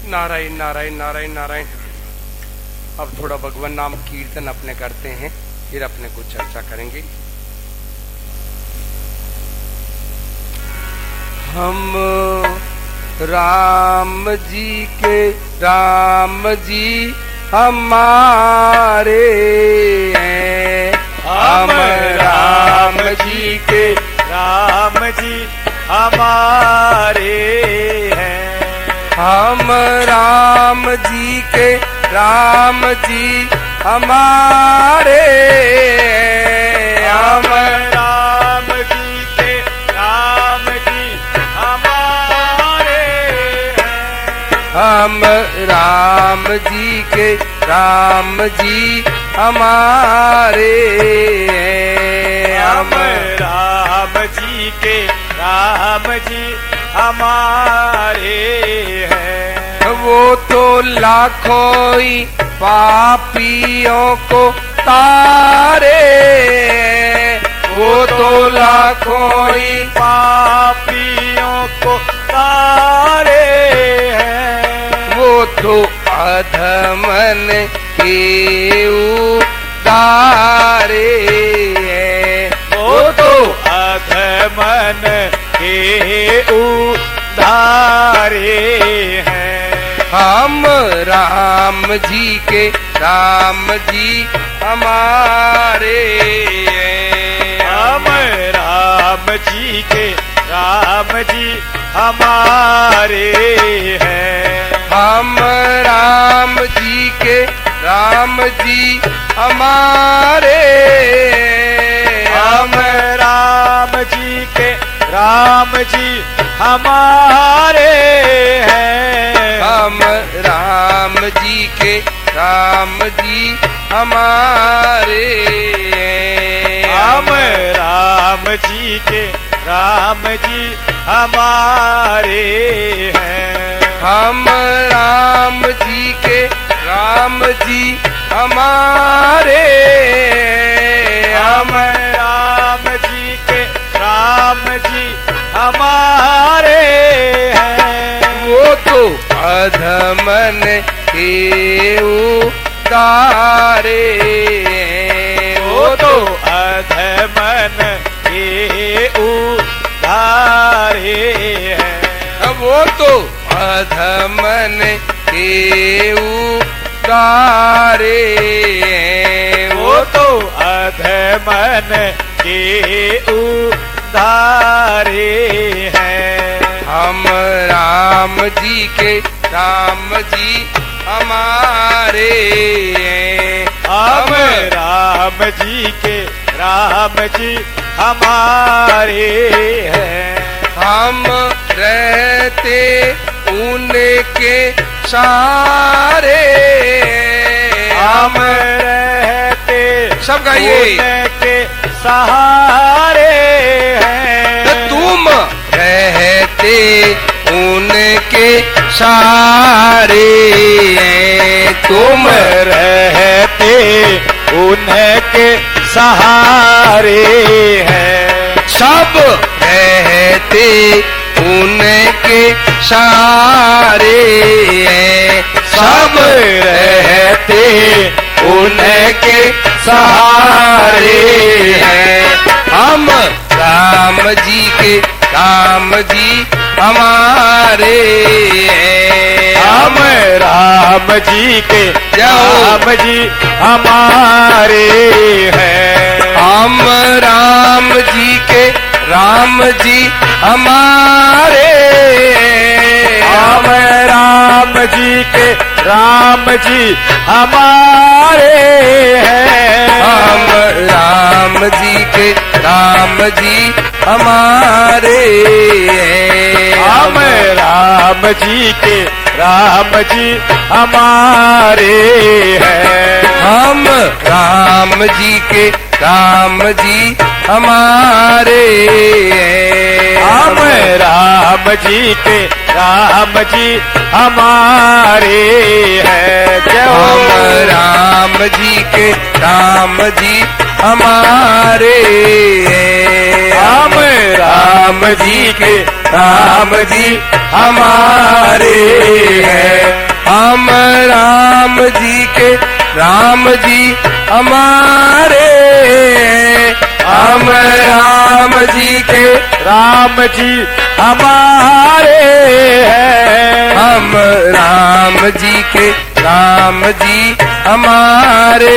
नारायण नारायण नारायण नारायण। अब थोड़ा भगवान नाम कीर्तन अपने करते हैं, फिर अपने को चर्चा करेंगे। हम राम जी के राम जी हमारे हैं, हम राम जी के राम जी हमारे हैं। हम राम जी के राम जी हमारे हैं। हम राम जी के राम जी हमारे हैं। हम राम जी के राम जी हमारे हैं। हम राम जी के राम जी हमारे हैं। वो तो लाखों ही पापियों को तारे, वो तो लाखों ही पापियों को तारे हैं। वो तो अधमन के उतारे हैं। वो तो अधमन के उधारे हैं। हम राम जी के राम जी हमारे हैं। हम राम जी के राम जी हमारे हैं। हम राम जी के राम जी हमारे हैं। हम राम जी के राम जी हमारे हैं। हम राम जी के राम जी हमारे हैं। हम राम जी के राम जी हमारे हैं। हम राम जी के राम जी हमारे हैं। हम राम जी के राम जी हमारे हैं। वो तो अधमन के उतारे हैं। वो तो अधमन के उधारे हैं। वो तो अधमन के उतारे हैं। वो तो अधमन के उधारे हैं। हम राम जी के राम जी हमारे हैं। हम राम जी के राम जी हमारे हैं। हम रहते उनके सहारे। हम रहते सब गाइए। उनके सहारे हैं। तुम रहते उनके सहारे हैं। तुम रहते उनके सहारे हैं। सब रहते उनके सहारे हैं। सब रहते उनके सहारे हैं। हम राम जी के राम जी हमारे हैं। हम राम जी के राम जी हमारे हैं। हम राम जी के राम जी हमारे हैं। हम राम जी के राम जी हमारे हैं। हम राम जी के राम जी हमारे हैं। हम राम जी के राम जी हमारे हैं। हम राम जी के राम जी हमारे हैं। हम राम जी के राम जी हमारे हैं। जय हो। हम राम जी के राम जी हमारे हैं। हम राम जी के राम जी हमारे हैं। हम राम जी के राम जी हमारे हैं। हम राम जी के राम जी हमारे हैं। हम राम जी के राम जी हमारे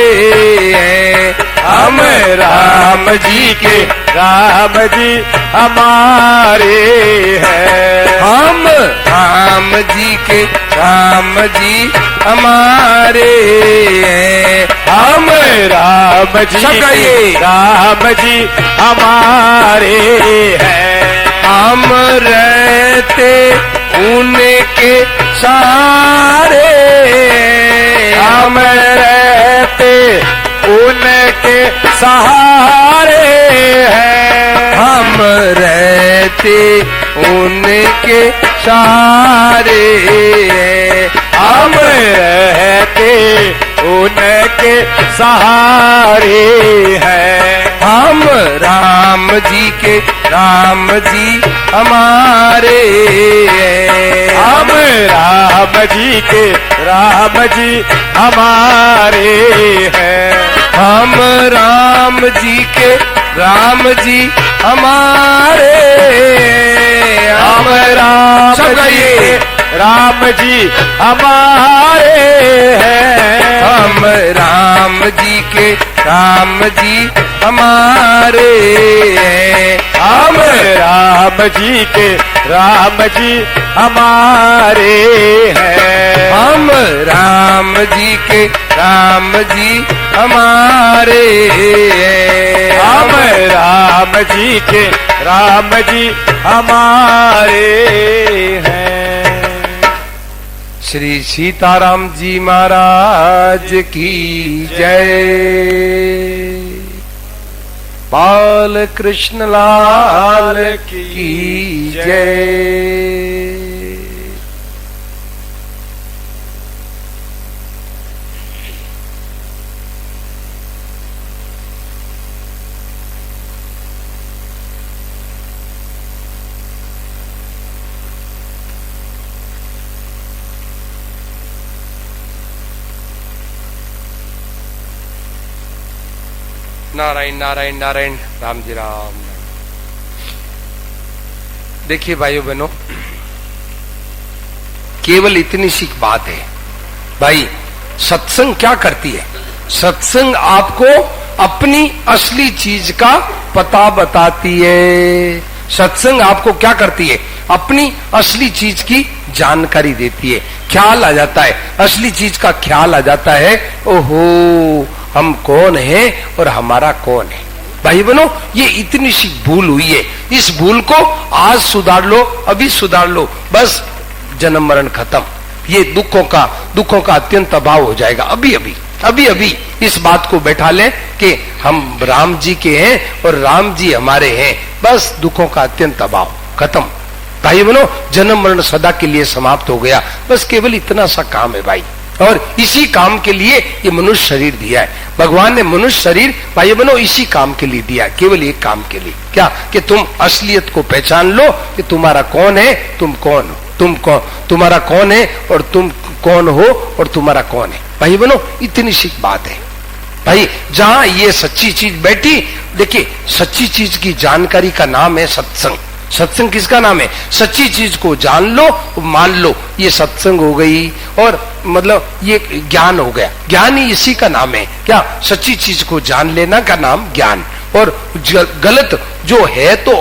हैं। हम राम जी के राम जी हमारे हैं। हम राम जी के राम जी हमारे हैं। हम राम जी सब के गाइए। राम जी हमारे हैं। हम रहते उनके सहारे। हम रहते उनके सहारे हैं। हम रहते उनके सहारे हैं। हम रहते उनके सहारे हैं। हम राम जी के राम जी हमारे हैं। हम राम जी के राम जी हमारे हैं। हम राम जी के राम जी हमारे हैं। हम राम सब जी गाइए। के राम जी हमारे हैं। हम राम जी के राम जी हमारे हैं। हम राम जी के राम जी हमारे हैं। हम राम जी के राम जी हमारे हैं। हम राम जी के राम जी हमारे हैं। श्री सीताराम जी महाराज की जय। बाल कृष्ण लाल की जय। नारायण नारायण नारायण राम जी राम। देखिए भाइयों बहनों, केवल इतनी सी बात है भाई। सत्संग क्या करती है? सत्संग आपको अपनी असली चीज का पता बताती है। सत्संग आपको क्या करती है? अपनी असली चीज की जानकारी देती है। ख्याल आ जाता है, असली चीज का ख्याल आ जाता है। ओहो, हम कौन हैं और हमारा कौन है। भाई बहनों, ये इतनी सी भूल हुई है। इस भूल को आज सुधार लो, अभी सुधार लो, बस जन्म मरण खत्म। ये दुखों का अत्यंत अभाव हो जाएगा। अभी अभी इस बात को बैठा लें कि हम राम जी के हैं और राम जी हमारे हैं, बस दुखों का अत्यंत अभाव खत्म। भाई बहनों, जन्म मरण सदा के लिए समाप्त हो गया। बस केवल इतना सा काम है भाई, और इसी काम के लिए ये मनुष्य शरीर दिया है। भगवान ने मनुष्य शरीर भाई बहनों इसी काम के लिए दिया, केवल एक काम के लिए। क्या? कि तुम असलियत को पहचान लो कि तुम्हारा कौन है, तुम कौन हो, तुम्हारा कौन है और तुम कौन हो और तुम्हारा कौन है। भाई बहनों, इतनी सी बात है भाई। जहां ये सच्ची चीज बैठी, देखिए सच्ची चीज की जानकारी का नाम है सत्संग। सत्संग किसका नाम है? सच्ची चीज को जान लो, मान लो, ये सत्संग हो गई, और मतलब ये ज्ञान हो गया। ज्ञान ही इसी का नाम है। क्या? सच्ची चीज को जान लेना का नाम ज्ञान, और गलत जो है तो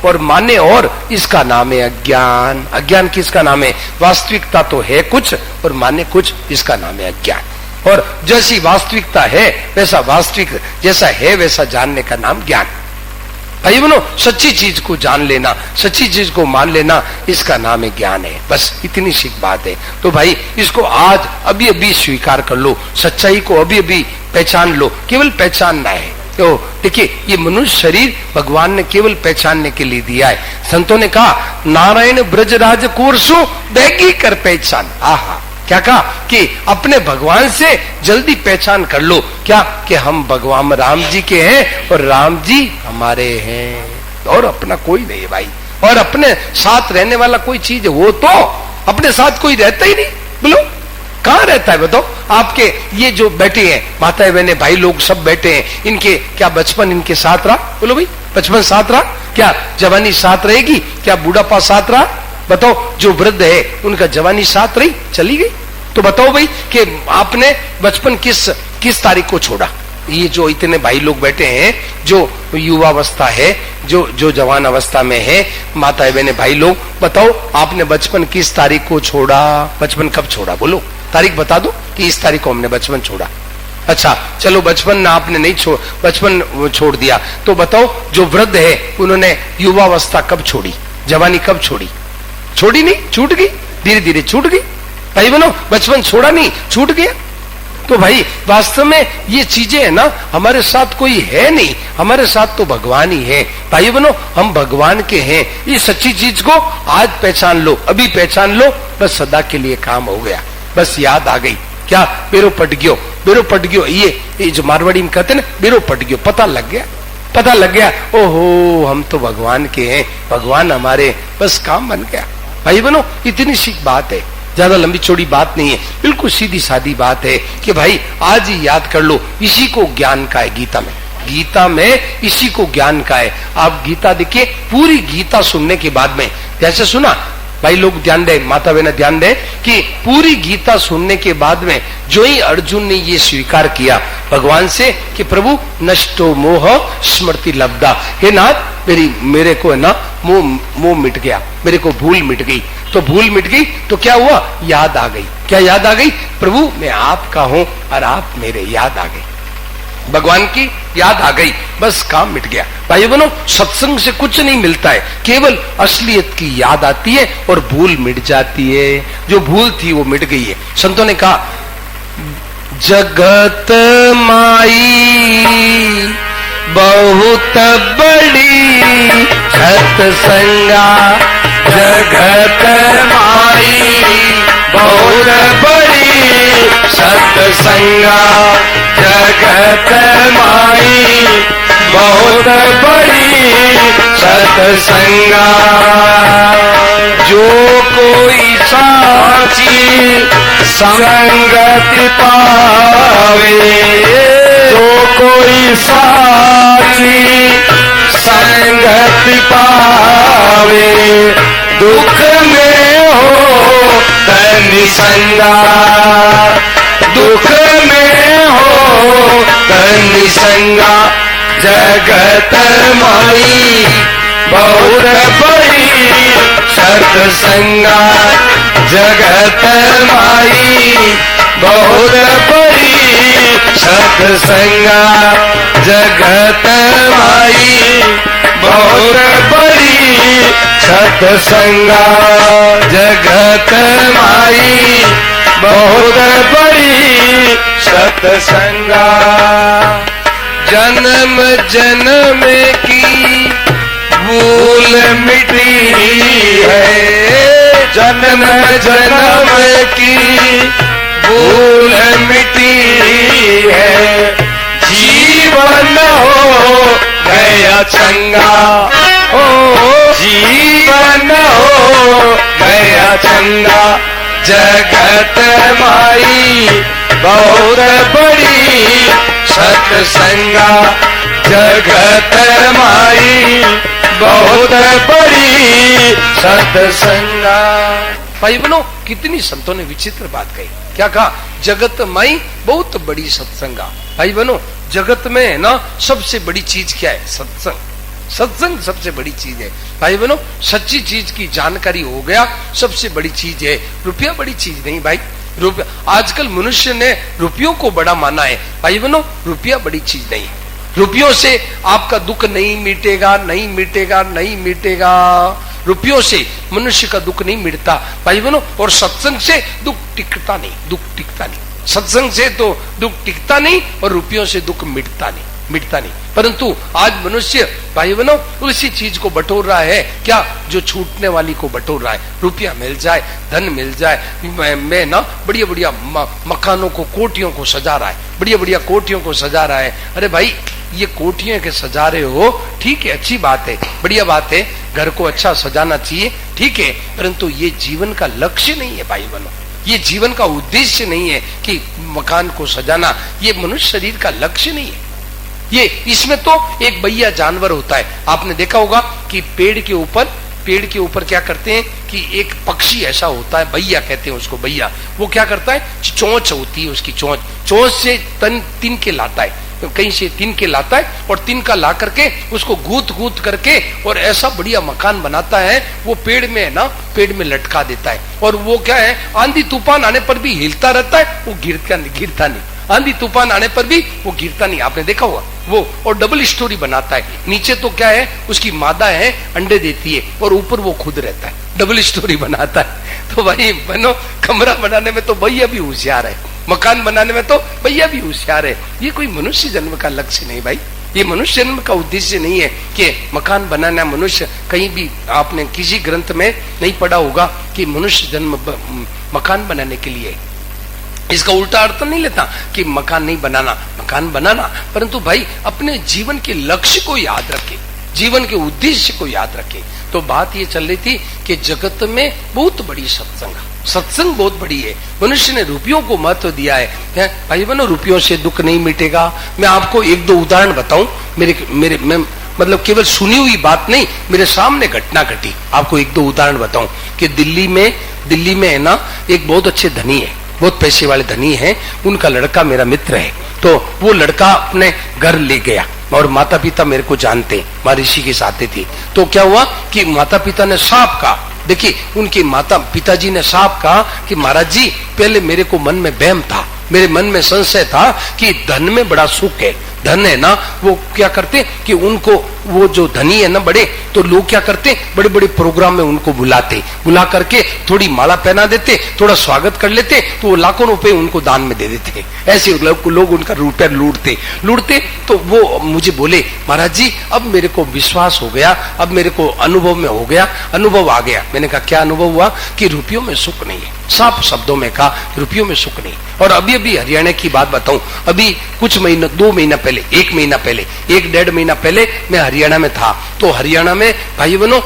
और माने और, इसका नाम है अज्ञान। अज्ञान किसका नाम है? वास्तविकता तो है कुछ और माने कुछ, इसका नाम है अज्ञान। और जैसी वास्तविकता है वैसा वास्तविक, जैसा है वैसा जानने का नाम ज्ञान। भाई बहनों, सच्ची चीज को जान लेना, सच्ची चीज को मान लेना, इसका नाम है ज्ञान है। बस इतनी सी बात है। तो भाई इसको आज अभी स्वीकार कर लो, सच्चाई को अभी पहचान लो। केवल पहचानना है। तो देखिए, ये मनुष्य शरीर भगवान ने केवल पहचानने के लिए दिया है। संतों ने कहा, नारायण ब्रजराज कोरसु बैगी कर पहचान। आहा, क्या कहा कि अपने भगवान से जल्दी पहचान कर लो, क्या कि हम भगवान राम जी के हैं और राम जी हमारे हैं, और अपना कोई नहीं है भाई। और अपने साथ रहने वाला कोई चीज है वो तो अपने साथ कोई रहता ही नहीं। बोलो कहां रहता है बताओ? आपके ये जो बैठे हैं माताएं बहनें भाई लोग सब बैठे हैं, इनके क्या बचपन इनके साथ रहा? बोलो भाई बचपन साथ रहा? क्या जवानी साथ रहेगी? क्या बूढ़ापा साथ रहा? बताओ जो वृद्ध है उनका जवानी साथ रही? चली गई। तो बताओ भाई कि आपने बचपन किस तारीख को छोड़ा? ये जो इतने भाई लोग बैठे हैं, जो युवावस्था है, जो जवान अवस्था में है, माता बहने भाई लोग, बताओ आपने बचपन किस तारीख को छोड़ा? बचपन कब छोड़ा? बोलो तारीख बता दो कि इस तारीख को हमने बचपन छोड़ा। अच्छा चलो बचपन आपने नहीं बचपन छोड़ दिया, तो बताओ जो वृद्ध है उन्होंने युवावस्था कब छोड़ी? जवानी कब छोड़ी? छोड़ी नहीं, छूट गई, धीरे धीरे छूट गई। भाई बनो बचपन छोड़ा नहीं, छूट गया। तो भाई वास्तव में ये चीजें है ना, हमारे साथ कोई है नहीं, हमारे साथ तो भगवान ही है। भाई बनो हम भगवान के हैं। ये सच्ची चीज को आज पहचान लो, अभी पहचान लो, बस सदा के लिए काम हो गया। बस याद आ गई क्या? बेरो पट गयो। ये जो मारवाड़ी में कहते ना बेरो पट गयो, पता लग गया। ओहो हम तो भगवान के हैं, भगवान हमारे, बस काम बन गया। भाई बनो इतनी सी बात है, ज्यादा लंबी चौड़ी बात नहीं है, बिल्कुल सीधी सादी बात है कि भाई आज ही याद कर लो, इसी को ज्ञान का है। गीता में इसी को ज्ञान का है। आप गीता देखिए, पूरी गीता सुनने के बाद में, जैसे सुना भाई लोग ध्यान दें, माता बहना ध्यान दें कि पूरी गीता सुनने के बाद में जो ही अर्जुन ने ये स्वीकार किया भगवान से कि प्रभु नष्टो मोह स्मृति लब्धा, हे नाथ मेरे को है ना मोह मिट गया, मेरे को भूल मिट गई। तो भूल मिट गई तो क्या हुआ? याद आ गई। क्या याद आ गई? प्रभु मैं आपका हूं और आप मेरे, याद आ गई, भगवान की याद आ गई, बस काम मिट गया। भाई बनो सत्संग से कुछ नहीं मिलता है, केवल असलियत की याद आती है और भूल मिट जाती है। जो भूल थी वो मिट गई है। संतों ने कहा जगत माई बहुत बड़ी सत्संगा, जगत माई बहुत बड़ी सत्संगा, जगत माई बहुत बड़ी सत्संगा। जो कोई साची संगति पावे, जो कोई साची संगति पावे, दुख में हो तनि संगा, दुख में हो तनि संगा, जगत माई बहुत बड़ी सत्संगा, जगत माई बहुत बड़ी सत्संगा, जगत माई बहुत बड़ी सत्संगा, जगत माई बहुत बड़ी सत्संगा। जन्म जन्म की भूल मिटी है, जन्म जन्म की भूल मिटी है, जीवन हो गया चंगा, ओ जीवन हो गया चंगा, जगत माई बहुत बड़ी सत्संगा, जगत माई बहुत बड़ी सत्संगा। भाई बनो कितनी संतों ने विचित्र बात कही। क्या कहा? जगत माई बहुत बड़ी सत्संगा। भाई बनो जगत में है ना सबसे बड़ी चीज क्या है? सत्संग। सत्संग सबसे बड़ी चीज है। भाई बनो सच्ची चीज की जानकारी हो गया सबसे बड़ी चीज है, रुपया बड़ी चीज नहीं भाई। रुपया आजकल मनुष्य ने रुपयों को बड़ा माना है। भाई बनो रुपया बड़ी चीज नहीं है। रुपयों से आपका दुख नहीं मिटेगा, नहीं मिटेगा, नहीं मिटेगा। रुपयों से मनुष्य का दुख नहीं मिटता भाई बनो। और सत्संग से दुख टिकता नहीं, दुख टिकता नहीं। सत्संग से तो दुख टिकता नहीं और रुपयों से दुख मिटता नहीं, मिटता नहीं। परंतु आज मनुष्य भाई बहनों उसी चीज को बटोर रहा है, क्या, जो छूटने वाली को बटोर रहा है। रुपया मिल जाए, धन मिल जाए, मैं ना बढ़िया बढ़िया मकानों को, कोठियों को सजा रहा है, बढ़िया बढ़िया कोठियों को सजा रहा है। अरे भाई, ये कोठियां के सजा रहे हो, ठीक है, अच्छी बात है, बढ़िया बात है, घर को अच्छा सजाना चाहिए, ठीक है, परंतु ये जीवन का लक्ष्य नहीं है भाई बहनों, ये जीवन का उद्देश्य नहीं है कि मकान को सजाना, ये मनुष्य शरीर का लक्ष्य नहीं है। ये इसमें तो एक बैया जानवर होता है। आपने देखा होगा कि पेड़ के ऊपर क्या करते हैं कि एक पक्षी ऐसा होता है, बैया कहते हैं उसको, बैया, वो क्या करता है, चोंच होती है उसकी, चोंच से तिन के लाता है, कहीं से तिन के लाता है, और तिन का ला करके उसको गूंथ करके और ऐसा बढ़िया मकान बनाता है। वो पेड़ में है ना, पेड़ में लटका देता है, और वो क्या है, आंधी तूफान आने पर भी हिलता रहता है, वो गिरता नहीं, आंधी तूफान आने पर भी वो गिरता नहीं। आपने देखा होगा वो, और डबल स्टोरी बनाता है, नीचे तो क्या है, उसकी मादा है, अंडे देती है, और ऊपर वो खुद रहता है, डबल स्टोरी बनाता है। तो भाई बनो, कमरा बनाने में तो भैया भी होशियार है, मकान बनाने में तो भैया भी होशियार है। ये कोई मनुष्य जन्म का लक्ष्य नहीं भाई, ये मनुष्य जन्म का उद्देश्य नहीं है कि मकान बनाना। मनुष्य कहीं भी आपने किसी ग्रंथ में नहीं पढ़ा होगा कि मनुष्य जन्म मकान बनाने के लिए। इसका उल्टा अर्थ नहीं लेता कि मकान नहीं बनाना, मकान बनाना, परंतु भाई अपने जीवन के लक्ष्य को याद रखे, जीवन के उद्देश्य को याद रखे। तो बात ये चल रही थी कि जगत में बहुत बड़ी सत्संग बहुत बड़ी है। मनुष्य ने रुपयों को महत्व दिया है भाई बहनों, रुपयों से दुख नहीं मिटेगा। मैं आपको एक दो उदाहरण बताऊं, मैं मतलब केवल सुनी हुई बात नहीं, मेरे सामने घटना घटी। आपको एक दो उदाहरण बताऊं कि दिल्ली में है ना, एक बहुत अच्छे धनी है, बहुत पैसे वाले धनी है, उनका लड़का मेरा मित्र है। तो वो लड़का अपने घर ले गया, और माता पिता मेरे को जानते, माँ ऋषि के साथ थी। तो क्या हुआ कि माता पिता ने साफ कहा, देखिए उनके माता पिताजी ने साफ कहा कि महाराज जी, पहले मेरे को मन में वहम था, मेरे मन में संशय था कि धन में बड़ा सुख है। धन है ना, वो क्या करते कि उनको, वो जो धनी है ना बड़े, तो लोग क्या करते, बड़े बड़े प्रोग्राम में उनको बुला करके थोड़ी माला पहना देते, थोड़ा स्वागत कर लेते, तो वो लाखों रुपए उनको दान में दे देते। ऐसे लोग उनका रुपया लूटते। तो वो मुझे बोले, महाराज जी अब मेरे को विश्वास हो गया, अब मेरे को अनुभव आ गया। मैंने कहा क्या अनुभव हुआ? कि रुपयों में सुख नहीं है। साफ शब्दों में कहा, रुपयों में सुख नहीं। और अभी हरियाणा की बात बताऊं, अभी कुछ महीना, 2 महीना पहले, 1 महीना पहले, 1-1.5 महीना पहले मैं हरियाणा में था। तो हरियाणा में भाई बहनों,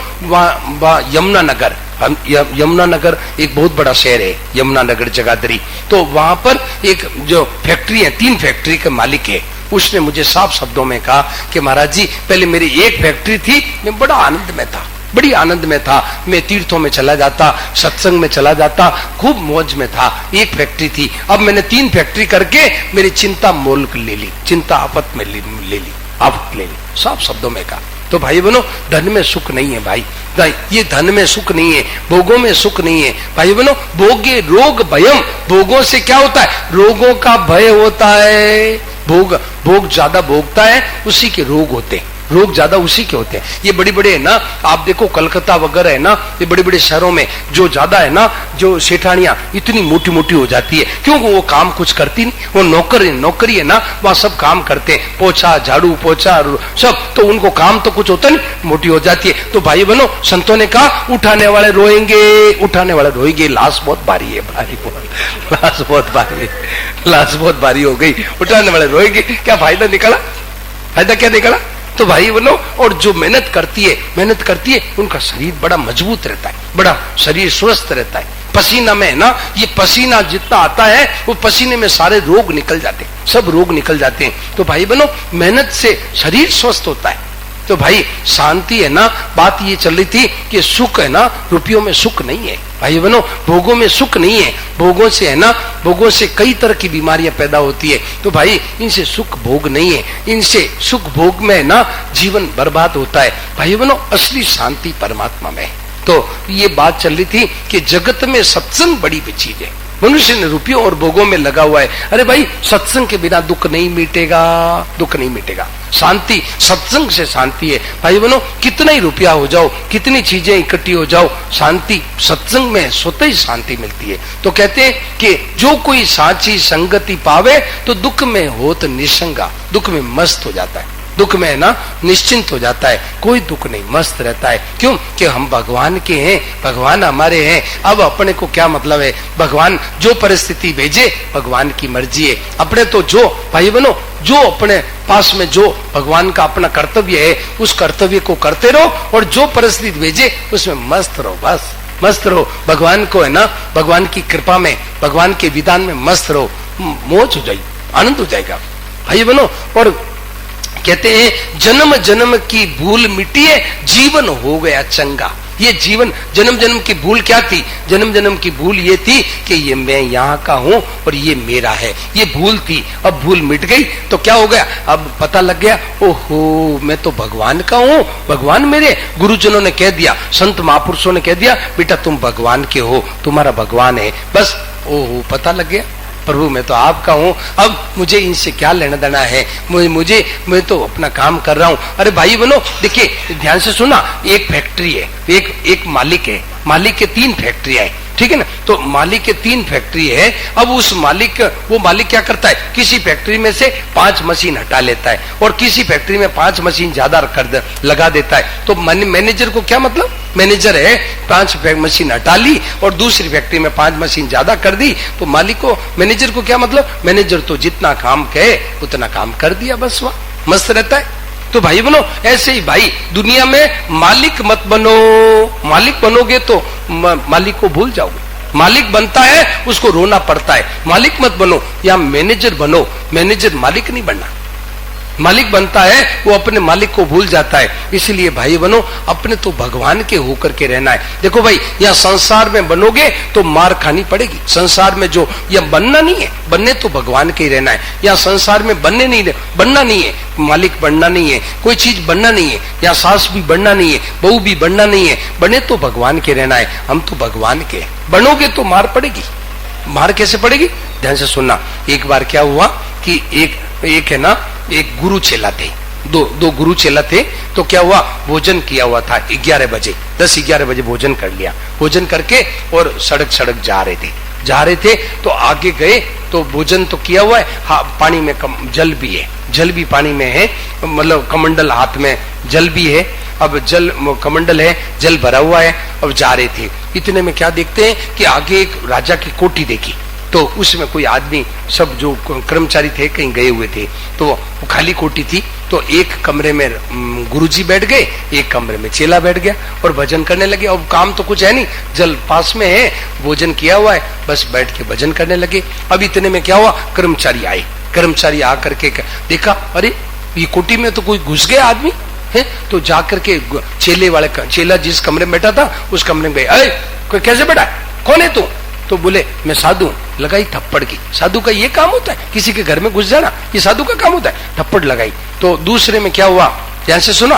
यमुनानगर एक बहुत बड़ा शहर है, यमुनानगर जगाधरी। तो वहां पर एक जो फैक्ट्री है, 3 फैक्ट्री के मालिक है, उसने मुझे साफ शब्दों में कहा कि महाराज जी पहले मेरी एक फैक्ट्री थी, मैं बड़ा आनंद में था, बड़ी आनंद में था, मैं तीर्थों में चला जाता, सत्संग में चला जाता, खूब मौज में था, एक फैक्ट्री थी। अब मैंने 3 फैक्ट्री करके मेरी चिंता मोल ले ली, चिंता आफत में ले ली, साफ शब्दों में कहा। तो भाई बहनों, धन में सुख नहीं है भाई, ये धन में सुख नहीं है, भोगों में सुख नहीं है भाई बहनों। भोगे रोग भयम, भोगों से क्या होता है, रोगों का भय होता है। भोग ज्यादा भोगता है उसी के रोग होते हैं, रोग ज्यादा उसी के होते हैं। ये बड़ी बड़े है ना, आप देखो कलकत्ता वगैरह है ना, ये बड़े बड़े शहरों में जो ज्यादा है ना, जो सेठानियां इतनी मोटी मोटी हो जाती है, क्योंकि वो काम कुछ करती नहीं, वो नौकरी है ना, वहां सब काम करते हैं, पोछा, झाड़ू पोछा सब, तो उनको काम तो कुछ होता नहीं, मोटी हो जाती है। तो भाई बहनों, संतों ने कहा उठाने वाले रोएंगे, लाश बहुत भारी है, लाश बहुत भारी हो गई, उठाने वाले रोएंगे, क्या फायदा निकला? फायदा क्या निकला? तो भाई बनो, और जो मेहनत करती है उनका शरीर बड़ा मजबूत रहता है, बड़ा शरीर स्वस्थ रहता है। पसीना में है ना, ये पसीना जितना आता है वो पसीने में सारे रोग निकल जाते हैं, सब रोग निकल जाते हैं। तो भाई बनो, मेहनत से शरीर स्वस्थ होता है। तो भाई शांति है ना, बात ये चल रही थी कि सुख है ना, रुपयों में सुख नहीं है भाई बहनों, भोगों में सुख नहीं है। भोगों से है ना, भोगों से कई तरह की बीमारियां पैदा होती है। तो भाई इनसे सुख भोग नहीं है, इनसे सुख भोग में है ना जीवन बर्बाद होता है। भाई बहनों, असली शांति परमात्मा में है। तो ये बात चल रही थी कि जगत में सत्संग बड़ी चीज है, मनुष्य ने रुपयों और भोगों में लगा हुआ है। अरे भाई, सत्संग के बिना दुख नहीं मिटेगा, दुख नहीं मिटेगा। शांति सत्संग से शांति है भाई बनो। कितना ही रुपया हो जाओ, कितनी चीजें इकट्ठी हो जाओ, शांति सत्संग में स्वतः ही शांति मिलती है। तो कहते हैं कि जो कोई साची संगति पावे तो दुख में होत निसंगा, दुख में मस्त हो जाता है, दुख में है ना निश्चिंत हो जाता है, कोई दुख नहीं, मस्त रहता है। क्यों? कि हम भगवान के हैं, भगवान हमारे हैं। अब अपने को क्या मतलब है, भगवान जो परिस्थिति भेजे भगवान की मर्जी है। अपने तो जो भाई बनो, जो अपने पास में जो भगवान का अपना कर्तव्य है उस कर्तव्य को करते रहो, और जो परिस्थिति भेजे उसमें मस्त रहो, बस मस्त रहो। भगवान को है ना, भगवान की कृपा में, भगवान के विधान में मस्त रहो, मौज हो जाएगी, आनंद हो जाएगा भाई बनो। और कहते हैं जन्म जन्म की भूल मिटिए, जीवन हो गया चंगा। ये जीवन, जन्म जन्म की भूल क्या थी? जन्म जन्म की भूल ये थी कि ये मैं यहाँ का हूँ और ये मेरा है, ये भूल थी। अब भूल मिट गई तो क्या हो गया? अब पता लग गया, ओहो मैं तो भगवान का हूँ, भगवान मेरे। गुरुजनों ने कह दिया, संत महापुरुषों ने कह दिया, बेटा तुम भगवान के हो, तुम्हारा भगवान है, बस ओहो पता लग गया, प्रभु मैं तो आपका हूँ, अब मुझे इनसे क्या लेना देना है, मैं तो अपना काम कर रहा हूँ। अरे भाई बनो, देखिए ध्यान से सुना, एक फैक्ट्री है, एक मालिक है, मालिक के 3 फैक्ट्रियां है, ठीक है ना। तो मालिक के 3 फैक्ट्री है। अब उस मालिक, वो मालिक क्या करता है, किसी फैक्ट्री में से 5 मशीन हटा लेता है और किसी फैक्ट्री में 5 मशीन ज्यादा लगा देता है। तो मैनेजर को क्या मतलब, मैनेजर है, 5 मशीन हटा ली और दूसरी फैक्ट्री में 5 मशीन ज्यादा कर दी, तो मालिक को, मैनेजर को क्या मतलब, मैनेजर तो जितना काम कहे उतना काम कर दिया, बस वह मस्त रहता है। तो भाई बनो, ऐसे ही भाई दुनिया में मालिक मत बनो। मालिक बनोगे तो मालिक को भूल जाओगे। मालिक बनता है उसको रोना पड़ता है, मालिक मत बनो, या मैनेजर बनो। मैनेजर मालिक नहीं बनना, मालिक बनता है वो अपने मालिक को भूल जाता है। इसलिए भाई बनो, अपने तो भगवान के होकर के रहना है। देखो भाई, यहाँ संसार में बनोगे तो मार खानी पड़ेगी। संसार में जो यह बनना नहीं है, बनने तो भगवान के ही रहना है। यहाँ संसार में बनना नहीं है, मालिक बनना नहीं है, कोई चीज बनना नहीं है, या सास भी बनना नहीं है, बहू भी बनना नहीं है, बने तो भगवान के रहना है। हम तो भगवान के, बनोगे तो मार पड़ेगी। मार कैसे पड़ेगी? ध्यान से सुनना। एक बार क्या हुआ कि एक है ना, एक गुरु चेला थे, दो गुरु चेला थे। तो क्या हुआ, भोजन किया हुआ था 11 बजे, 10-11 बजे भोजन कर लिया। भोजन करके और सड़क जा रहे थे तो आगे गए तो भोजन तो किया हुआ है, हाँ पानी में जल भी है, जल भी पानी में है, मतलब कमंडल हाथ में जल भी है। अब जल कमंडल है, जल भरा हुआ है। अब जा रहे थे, इतने में क्या देखते हैं कि आगे एक राजा की कोठी देखी। तो उसमें कोई आदमी, सब जो कर्मचारी थे कहीं गए हुए थे, तो वो खाली कोठी थी। तो एक कमरे में गुरुजी बैठ गए, एक कमरे में चेला बैठ गया और भजन करने लगे। अब काम तो कुछ है नहीं, जल पास में है, भोजन किया हुआ है, बस बैठ के भजन करने लगे। अब इतने में क्या हुआ, कर्मचारी आए। कर्मचारी आकर के देखा, अरे ये कोठी में तो कोई घुस गया आदमी है। तो जाकर के चेला जिस कमरे में बैठा था उस कमरे में गए, अरे कोई कैसे बैठा, कौन है तू? तो बोले मैं साधु। लगाई थप्पड़ की। साधु का ये काम होता है, किसी के घर में घुस जाना, ये साधु का काम होता है। थप्पड़ लगाई। तो दूसरे में क्या हुआ, ध्यान से सुना।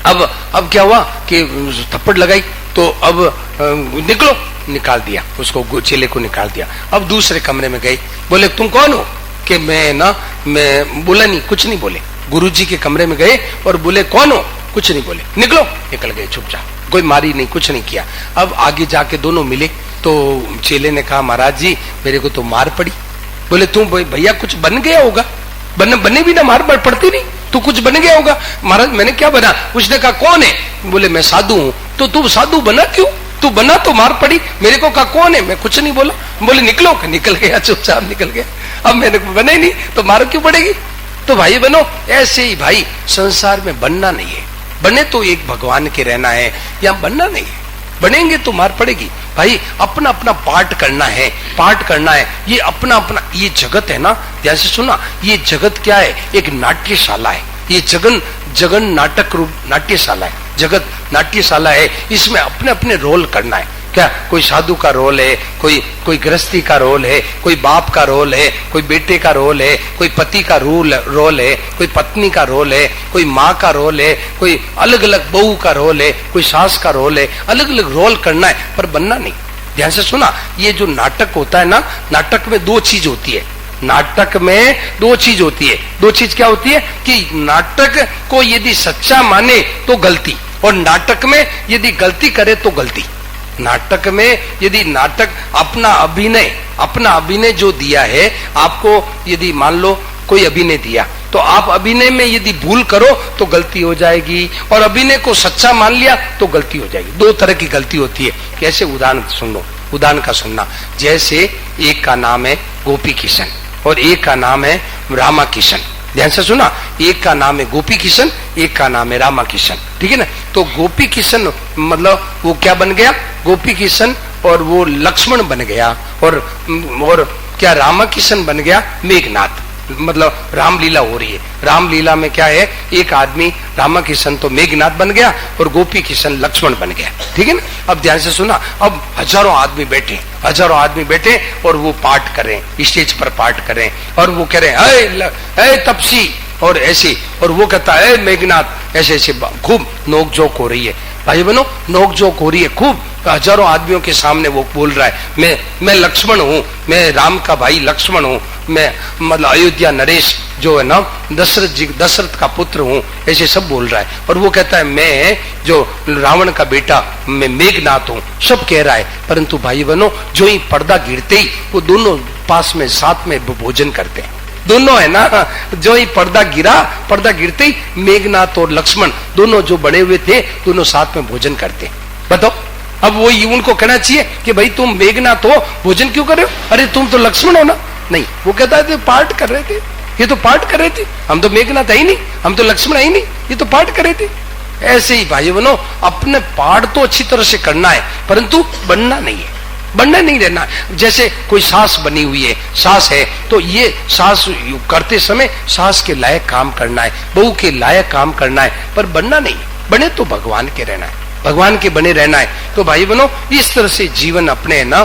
अब क्या हुआ कि थप्पड़ लगाई तो अब निकलो, निकाल दिया उसको, चेले को निकाल दिया। अब दूसरे कमरे में गए, बोले तुम कौन हो? कि मैं बोला नहीं, कुछ नहीं बोले। गुरुजी के कमरे में गए और बोले कौन हो? कुछ नहीं बोले, निकलो। निकल गए चुपचाप, कोई मारी नहीं, कुछ नहीं किया। अब आगे जाके दोनों मिले तो चेले ने कहा महाराज जी मेरे को तो मार पड़ी। बोले तुम भैया कुछ बन गया होगा, बने भी ना मार पड़ती नहीं, तू कुछ बन गया होगा। महाराज मैंने क्या बना? उसने कहा कौन है? बोले मैं साधु हूँ। तो तू साधु बना क्यों? तू बना तो मार पड़ी, मेरे को कहा कौन है? मैं कुछ नहीं बोला। बोले निकलो। निकल गया, चुपचाप निकल गया। अब मैंने बना ही नहीं तो मार क्यों पड़ेगी? तो भाई बनो, ऐसे ही भाई संसार में बनना नहीं है, बने तो एक भगवान के रहना है, या बनना नहीं है। बनेंगे तो मार पड़ेगी। भाई अपना अपना पाठ करना है, पाठ करना है। ये अपना अपना, ये जगत है ना, ध्यान से सुना, ये जगत क्या है? एक नाट्यशाला है। ये जगन नाटक रूप नाट्यशाला है, जगत नाट्यशाला है। इसमें अपने अपने रोल करना है। क्या कोई साधु का रोल है, कोई गृहस्थी का रोल है, कोई बाप का रोल है, कोई बेटे का रोल है, कोई पति का रोल है, कोई पत्नी का रोल है, कोई माँ का रोल है, कोई अलग अलग बहू का रोल है, कोई सास का रोल है। अलग अलग रोल करना है, पर बनना नहीं। ध्यान से सुना, ये जो नाटक होता है ना, नाटक में दो चीज होती है। नाटक में दो चीज होती है। दो चीज क्या होती है कि नाटक को यदि सच्चा माने तो गलती, और नाटक में यदि गलती करे तो गलती। नाटक में यदि नाटक अपना अभिनय जो दिया है आपको, यदि मान लो कोई अभिनय दिया तो आप अभिनय में यदि भूल करो तो गलती हो जाएगी, और अभिनय को सच्चा मान लिया तो गलती हो जाएगी। दो तरह की गलती होती है। कैसे? उदाहरण सुन लो, उदाहरण का सुनना। जैसे एक का नाम है गोपी किशन और एक का नाम है रामा किशन। ध्यान से सुना, एक का नाम है गोपी किशन, एक का नाम है रामा किशन, ठीक है ना। तो गोपी किशन मतलब वो क्या बन गया? गोपी किशन, और वो लक्ष्मण बन गया, और क्या रामा किशन बन गया मेघनाथ। मतलब रामलीला हो रही है, रामलीला में क्या है, एक आदमी रामा किशन तो मेघनाथ बन गया और गोपी किशन लक्ष्मण बन गया, ठीक है ना। अब ध्यान से सुना, अब हजारों आदमी बैठे और वो पाठ करें, स्टेज पर पाठ करें, और वो कह रहे ऐ तपसी, और ऐसे, और वो कहता है मेघनाथ, ऐसे ऐसे खूब नोकझोंक हो रही है। भाई बहनों, नोकझोंक हो रही है खूब, हजारों आदमियों के सामने वो बोल रहा है मैं लक्ष्मण हूँ, मैं राम का भाई लक्ष्मण हूँ, मैं मतलब अयोध्या नरेश जो है ना दशरथ का पुत्र हूँ, ऐसे सब बोल रहा है। और वो कहता है मैं जो रावण का बेटा, मैं मेघनाथ हूँ, सब कह रहा है। परंतु भाई बहनों, जो ही पर्दा गिरते ही वो दोनों पास में साथ में भोजन करते हैं। दोनों है ना, जो ही पर्दा गिरते ही मेघनाथ और लक्ष्मण दोनों जो बड़े हुए थे, दोनों साथ में भोजन करते। बताओ, अब वो उनको कहना चाहिए कि भाई तुम मेघनाथ हो, भोजन क्यों कर रहे हो? अरे तुम तो लक्ष्मण हो ना। नहीं, वो कहता है पाठ कर रहे थे, ये तो पाठ कर रहे थे, हम तो मेघनाथ है ही नहीं, हम तो लक्ष्मण है ही नहीं, ये तो पाठ कर रहे थे। ऐसे ही भाई बहनों, अपने पाठ तो अच्छी तरह से करना है, परंतु बनना नहीं है, बनना नहीं रहना। जैसे कोई सास बनी हुई है, सास है, तो ये सास करते समय सास के लायक काम करना है, बहू के लायक काम करना है, पर बनना नहीं। बने तो भगवान के रहना है, भगवान के बने रहना है। तो भाई बहनों, इस तरह से जीवन अपने है ना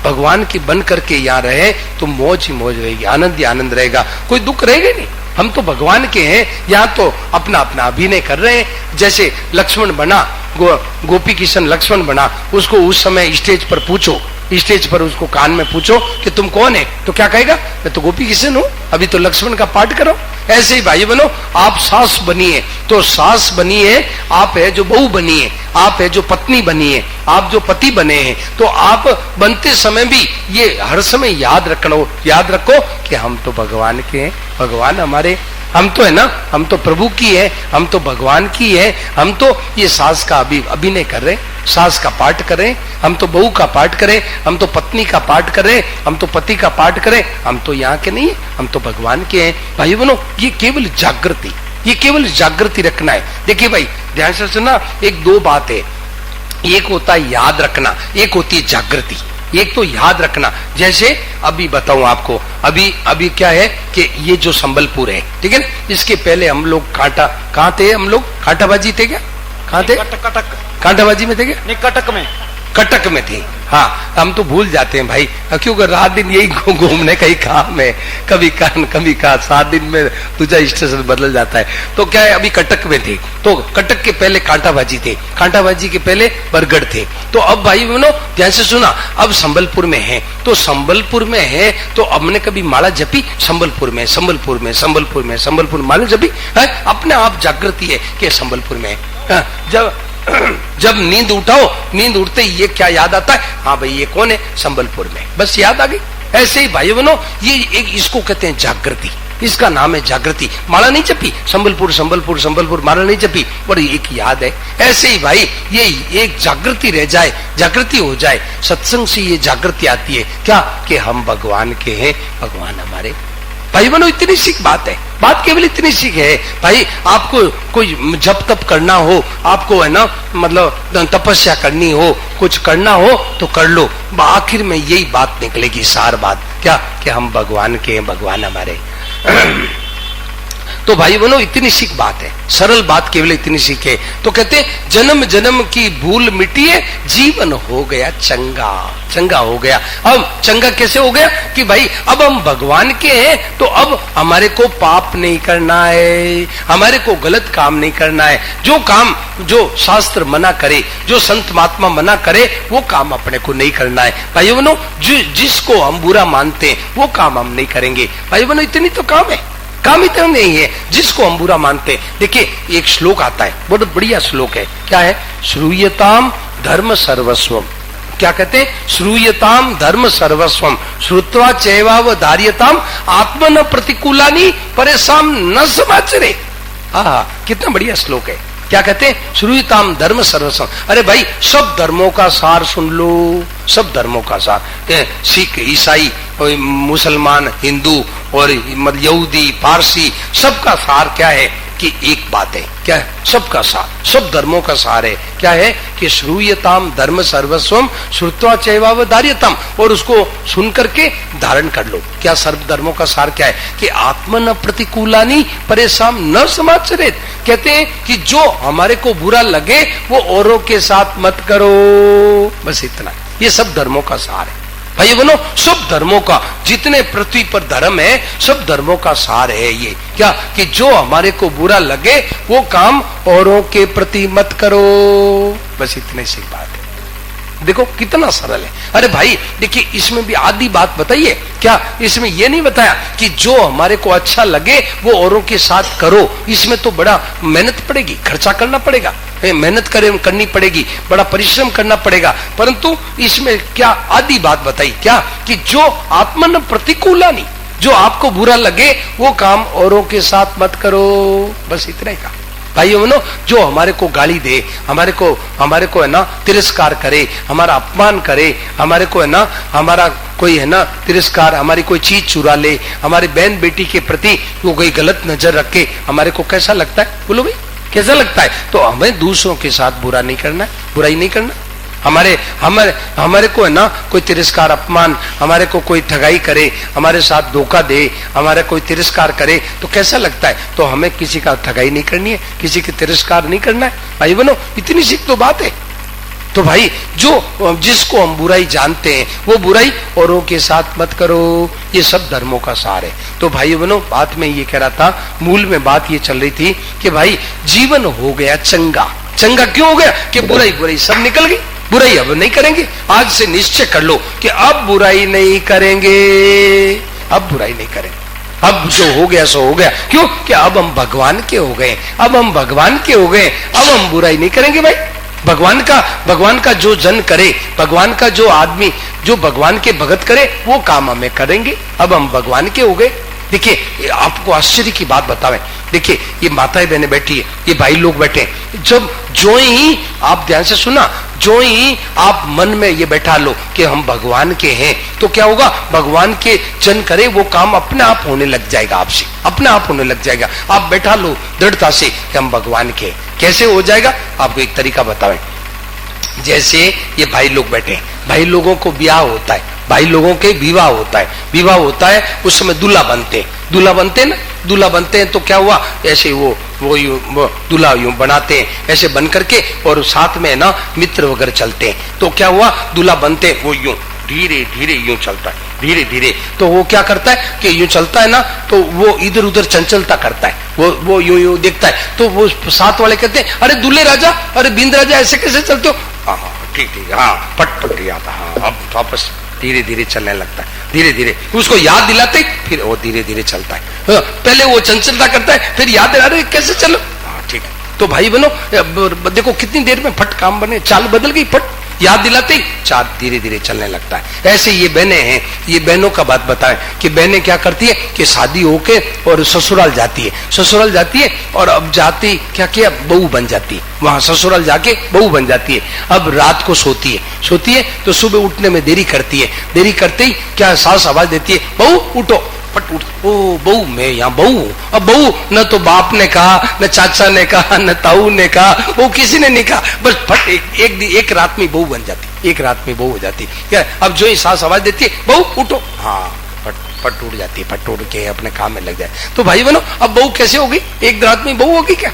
भगवान की बन करके यहाँ रहे तो मौज ही मौज रहेगी, आनंद ही आनंद रहेगा, कोई दुख रहेगा नहीं। हम तो भगवान के हैं, यहाँ तो अपना अपना अभिनय कर रहे हैं। जैसे लक्ष्मण बना, गोपी किशन लक्ष्मण बना, उसको उस समय स्टेज पर पूछो, स्टेज पर उसको कान में पूछो कि तुम कौन है, तो क्या कहेगा? मैं तो गोपी किशन हूँ, अभी तो लक्ष्मण का पाठ करो। ऐसे ही भाई बनो, आप सास बनी है तो सास बनी है, आप है जो बहू बनी है, आप है जो पत्नी बनी है, आप जो पति बने हैं, तो आप बनते समय भी ये हर समय याद रखो कि हम तो भगवान के हैं, भगवान हमारे, हम तो है ना, हम तो प्रभु की है, हम तो भगवान की है। हम तो ये सास का अभिनय कर रहे, सास का पाठ करें, हम तो बहू का पाठ करें, हम तो पत्नी का पाठ करें, हम तो पति का पाठ करें, हम तो यहाँ के नहीं, हम तो भगवान के हैं। भाई बहनों, ये केवल जागृति रखना है। देखिए भाई, ध्यान से सुनना, एक दो बात है, एक होता है याद रखना, एक होती है जागृति। एक तो याद रखना, जैसे अभी बताऊं आपको, अभी क्या है कि ये जो संबलपुर है, ठीक है ना, इसके पहले हम लोग कहाँ थे? हम लोग कांटाबाजी थे क्या? कहाँ थे? कटक कांटाबाजी में थे क्या? नहीं, कटक में थे। हाँ, हम तो भूल जाते हैं भाई, क्योंकि रात दिन यही घूमने का ही काम है, कभी कान कभी का, 7 दिन में दूसरा स्टेशन बदल जाता है। तो क्या है, अभी कटक में थे, तो कटक के पहले कांटाबाजी थे, कांटाबाजी के पहले बरगढ़ थे। तो अब भाई बहनों ध्यान से सुना, अब संबलपुर में है, तो संबलपुर में है तो हमने कभी माला जपी, संबलपुर में माला जपी है, अपने आप जागृति है कि संबलपुर में है। जब नींद उठाओ, नींद उठते ही ये क्या याद आता है? हाँ भाई, ये कौन है? संबलपुर में, बस याद आ गई। ऐसे ही भाई बहनों, ये एक इसको कहते हैं जागृति, इसका नाम है जागृति। माला नहीं जपी, संबलपुर माला नहीं जपी, पर एक याद है। ऐसे ही भाई, ये एक जागृति रह जाए, जागृति हो जाए, सत्संग से ये जागृति आती है क्या कि हम भगवान के हैं, भगवान हमारे। भाई बहनों, इतनी सीख बात है, बात केवल इतनी सीख है। भाई आपको कोई जप तप करना हो, आपको है ना मतलब तपस्या करनी हो, कुछ करना हो तो कर लो, आखिर में यही बात निकलेगी, सार बात क्या कि हम भगवान के हैं, भगवान हमारे। तो भाई बहनों इतनी सीख बात है, सरल बात केवल इतनी सीख है। तो कहते हैं जन्म जन्म की भूल मिटिए, जीवन हो गया चंगा, चंगा हो गया। अब चंगा कैसे हो गया कि भाई अब हम भगवान के हैं, तो अब हमारे को पाप नहीं करना है, हमारे को गलत काम नहीं करना है। जो काम जो शास्त्र मना करे, जो संत महात्मा मना करे, वो काम अपने को नहीं करना है। भाई बहनों जिसको हम बुरा मानते हैं वो काम हम नहीं करेंगे। भाई बहनों इतनी तो काम है, काम इतना नहीं है जिसको हम बुरा मानते हैं। देखिए एक श्लोक आता है, बहुत बढ़िया श्लोक है। क्या है? श्रूयताम धर्म सर्वस्वम। क्या कहते हैं? श्रूयताम धर्म सर्वस्वम श्रुत्वा चैवावधार्यताम आत्मन प्रतिकूलानि परेशान न समाचरे। हाँ, कितना बढ़िया श्लोक है। क्या कहते हैं? श्रूयताम धर्म सर्वस्वम। अरे भाई सब धर्मों का सार सुन लो, सब धर्मों का सार, सिख, ईसाई, मुसलमान, हिंदू और यहूदी, पारसी, सबका सार क्या है कि एक बात है। क्या है? सबका सार, सब धर्मों का सार है। क्या है कि श्रूयताम धर्म सर्वस्वम श्रुत्वा चैवावधार्यताम, और उसको सुन करके धारण कर लो। क्या सर्व धर्मों का सार क्या है कि आत्मन प्रतिकूलानि परेशान न समाचरेत। कहते हैं कि जो हमारे को बुरा लगे वो औरों के साथ मत करो, बस इतना। ये सब धर्मों का सार है। भाई बहनों सब धर्मों का, जितने पृथ्वी पर धर्म है, सब धर्मों का सार है ये। क्या कि जो हमारे को बुरा लगे वो काम औरों के प्रति मत करो, बस इतने सी बात है। देखो कितना सरल है। अरे भाई देखिए इसमें भी आधी बात बताइए। क्या इसमें ये नहीं बताया कि जो हमारे को अच्छा लगे वो औरों के साथ करो? इसमें तो बड़ा मेहनत पड़ेगी, खर्चा करना पड़ेगा, मेहनत करनी पड़ेगी, बड़ा परिश्रम करना पड़ेगा। परंतु इसमें क्या आधी बात बताई, क्या कि जो आत्मन प्रतिकूलानि, जो आपको बुरा लगे वो काम औरों के साथ मत करो, बस इतना ही कहा। भाइयों बहनों जो हमारे को गाली दे, हमारे को है ना तिरस्कार करे, हमारा अपमान करे, हमारे को है ना हमारा कोई है ना तिरस्कार, हमारी कोई चीज चुरा ले, हमारी बहन बेटी के प्रति वो कोई गलत नजर रखे, हमारे को कैसा लगता है? बोलो भाई कैसा लगता है? तो हमें दूसरों के साथ बुरा नहीं करना है, बुराई नहीं करना। हमारे को है ना कोई तिरस्कार, अपमान, हमारे को कोई ठगाई करे, हमारे साथ धोखा दे, हमारे कोई तिरस्कार करे तो कैसा लगता है? तो हमें किसी का ठगाई नहीं करनी है, किसी के तिरस्कार नहीं करना है। भाई बनो इतनी सीख तो बात है। तो भाई जो जिसको हम बुराई जानते हैं वो बुराई औरों के साथ मत करो, ये सब धर्मों का सार है। तो भाई बनो बात में ये कह रहा था, मूल में बात ये चल रही थी कि भाई जीवन हो गया चंगा। चंगा क्यों हो गया? कि बुराई सब निकल गई, बुराई अब नहीं करेंगे। आज से निश्चय कर लो कि अब बुराई नहीं करेंगे, अब बुराई नहीं करेंगे। अब जो हो गया सो हो गया। क्यों? कि अब हम भगवान के हो गए, अब हम भगवान के हो गए, अब हम बुराई नहीं करेंगे। भाई भगवान का जो जन करे, भगवान का जो आदमी जो भगवान के भगत करे वो काम हमें करेंगे। अब हम भगवान के हो गए। देखिए आपको आश्चर्य की बात बतावें, देखिए ये माताएं बहनें बैठी है, ये भाई लोग बैठे, जब जो ही आप ध्यान से सुना, जो ही आप मन में ये बैठा लो कि हम भगवान के हैं, तो क्या होगा? भगवान के जन करे वो काम अपने आप होने लग जाएगा, आपसे अपने आप होने लग जाएगा। आप बैठा लो दृढ़ता से कि हम भगवान के। कैसे हो जाएगा? आपको एक तरीका बतावें। जैसे ये भाई लोग बैठे, भाई लोगों को ब्याह होता है, भाई लोगों के विवाह होता है, विवाह होता है, उस समय दूल्हा बनते हैं, दूल्हा बनते हैं ना, दूल्हा बनते हैं तो क्या हुआ? ऐसे वो दूल्हा यूं बनाते हैं, ऐसे बन करके और साथ में ना मित्र वगैरह चलते हैं। तो क्या हुआ? दूल्हा बनते हैं, वो यूं धीरे धीरे यूं चलता है, धीरे धीरे। तो वो क्या करता है कि यूं चलता है ना, तो वो इधर उधर चंचलता करता है, वो यूं देखता है। तो वो साथ वाले कहते हैं, अरे दूल्हे राजा, अरे बिंद राजा ऐसे कैसे चलते हो? हाँ ठीक, हाँ पट आता, हाँ अब वापस धीरे धीरे चलने लगता है, धीरे धीरे उसको याद दिलाते फिर वो धीरे धीरे चलता है। पहले वो चंचलता करता है, फिर याद दिला रहे कैसे चलो, हाँ ठीक है। तो भाई बनो देखो कितनी देर में फट काम बने, चाल बदल गई, फट याद दिलाते ही चार धीरे धीरे चलने लगता है। ऐसे ये बहनें हैं, ये बहनों का बात बताएं कि बहनें क्या करती है कि शादी होके और ससुराल जाती है, ससुराल जाती है और अब जाती क्या किया, बहू बन जाती है, वहां ससुराल जाके बहू बन जाती है। अब रात को सोती है तो सुबह उठने में देरी करती है, देरी करते ही क्या सास आवाज देती है, बहू उठो, पट उठ, ओ बहू मैं यहाँ बहू हूँ। अब बहू न तो बाप ने कहा, न चाचा ने कहा, न ताऊ ने कहा, वो किसी ने नहीं कहा, बस फट एक रात में बहू बन जाती, एक रात में बहू हो जाती। क्या अब जो ही सास आवाज देती है, बहू उठो, हाँ फट उड़ जाती है, फट उड़ के अपने काम में लग जाए। तो भाई बहनों, अब बहू कैसे होगी? एक रात में बहू होगी क्या?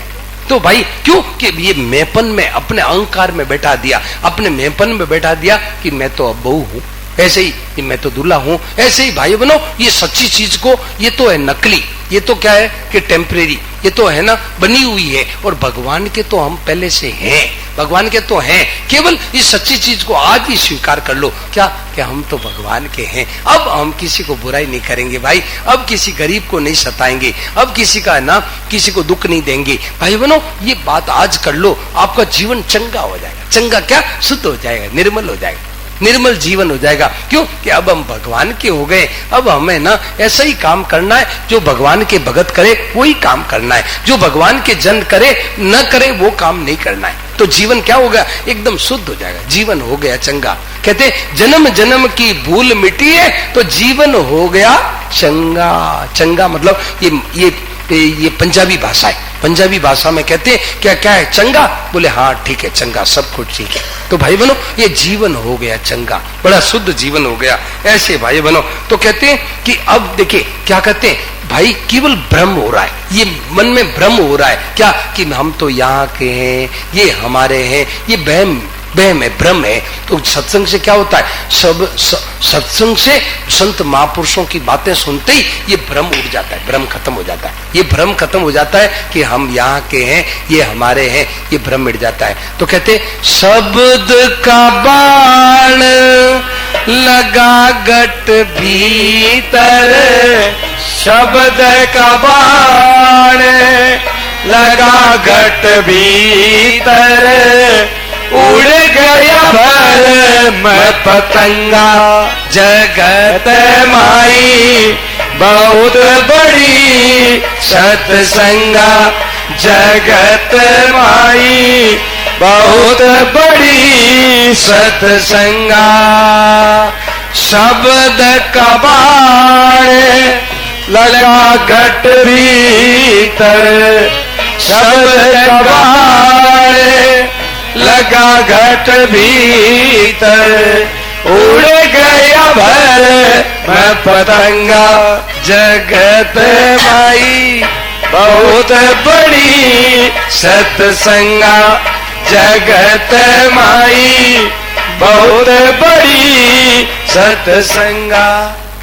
तो भाई क्यों? कि ये मैंपन में, अपने अहंकार में बैठा दिया, अपने मैंपन में बैठा दिया कि मैं तो अब बहू हूं, ऐसे ही कि मैं तो दूल्हा हूं। ऐसे ही भाई बहनों, ये सच्ची चीज को, ये तो है नकली, ये तो क्या है कि टेम्परेरी, ये तो है ना बनी हुई है। और भगवान के तो हम पहले से हैं, भगवान के तो हैं। केवल इस सच्ची चीज को आज ही स्वीकार कर लो, क्या कि हम तो भगवान के हैं। अब हम किसी को बुराई नहीं करेंगे भाई, अब किसी गरीब को नहीं सताएंगे, अब किसी का ना किसी को दुख नहीं देंगे। भाई बहनों, ये बात आज कर लो, आपका जीवन चंगा हो जाएगा। चंगा क्या? शुद्ध हो जाएगा, निर्मल हो जाएगा, निर्मल जीवन हो जाएगा। क्यों? कि अब हम भगवान के हो गए। अब हमें ना ऐसा ही काम करना है, जो भगवान के भगत करे वही काम करना है, जो भगवान के जन करे न करे वो काम नहीं करना है। तो जीवन क्या होगा? एकदम शुद्ध हो जाएगा, जीवन हो गया चंगा। कहते जन्म जन्म की भूल मिटी है तो जीवन हो गया चंगा। चंगा मतलब ये पंजाबी भाषा है, पंजाबी भाषा में कहते हैं क्या क्या है? चंगा। बोले हाँ ठीक है, चंगा, सब कुछ ठीक है। तो भाई बहनों, ये जीवन हो गया चंगा, बड़ा शुद्ध जीवन हो गया। ऐसे भाई बहनों, तो कहते हैं कि अब देखिए क्या कहते हैं भाई, केवल भ्रम हो रहा है, ये मन में भ्रम हो रहा है क्या कि हम तो यहाँ के हैं, ये हमारे हैं, ये वहम है, भ्रम है। तो सत्संग से क्या होता है? सत्संग से संत महापुरुषों की बातें सुनते ही ये भ्रम उड़ जाता है, भ्रम खत्म हो जाता है। ये भ्रम खत्म हो जाता है कि हम यहाँ के हैं, ये हमारे हैं, ये भ्रम मिट जाता है। तो कहते शब्द का बाण लगा गट भीतर, शब्द का बाण लगा गट भीतर, उड़ गया भर में पतंगा, जगत माई बहुत बड़ी सत्संगा, जगत माई बहुत बड़ी सत्संगा। शब्द का बाण लगा घट भीतर, शब्द का बाण लगा घट भीतर, उड़ गया भर में पतंगा, जगत माई बहुत बड़ी सत्संगा, जगत माई बहुत बड़ी सत्संगा।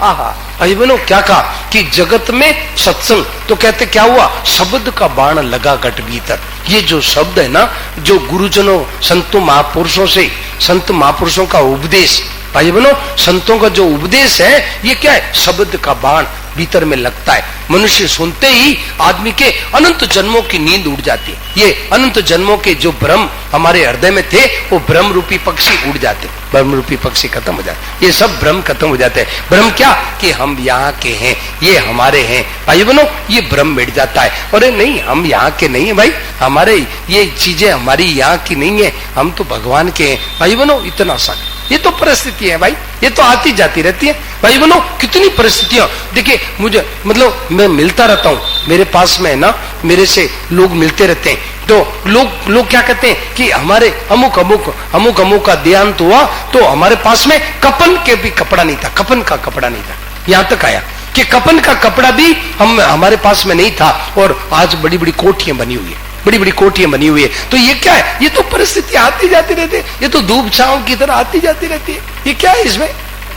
आहा, भाई बहनों क्या कहा कि जगत में सत्संग। तो कहते क्या हुआ? शब्द का बाण लगा घट भीतर। ये जो शब्द है ना, जो गुरुजनों संतों महापुरुषों से, संत महापुरुषों का उपदेश, भाई बहनों संतों का जो उपदेश है, ये क्या है? शब्द का बाण भीतर में लगता है। मनुष्य सुनते ही आदमी के अनंत जन्मों की नींद उड़ जाती है। ये अनंत जन्मों के जो भ्रम हमारे हृदय में थे, वो भ्रम रूपी पक्षी उड़ जाते, भ्रम रूपी पक्षी खत्म हो जाते, ये सब भ्रम खत्म हो जाते हैं। भ्रम क्या? कि हम यहाँ के हैं, ये हमारे हैं। भाई बहनों, ये भ्रम मिट जाता है। अरे नहीं, हम यहाँ के नहीं है भाई, हमारे ये चीजें हमारी यहाँ की नहीं है, हम तो भगवान के हैं। भाई बहनों, इतना सा ये तो परिस्थिति है भाई, ये तो आती जाती रहती है। भाई बहनों, कितनी परिस्थितियां। देखिए मुझे मतलब मैं मिलता रहता हूँ, मेरे पास में है ना, मेरे से लोग मिलते रहते हैं। तो लोग क्या कहते हैं कि हमारे अमुक अमुक का देहांत हुआ, तो हमारे पास में कफन के भी कपड़ा नहीं था, कफन का कपड़ा नहीं था। यहाँ तक आया कि कफन का कपड़ा भी हमारे पास में नहीं था, और आज बड़ी बड़ी कोठियां बनी हुई है, बड़ी बड़ी कोठियां बनी हुई है। तो ये क्या है? ये तो परिस्थिति आती जाती रहती है, ये तो धूप छांव की तरह आती जाती रहती है। ये क्या है इसमें?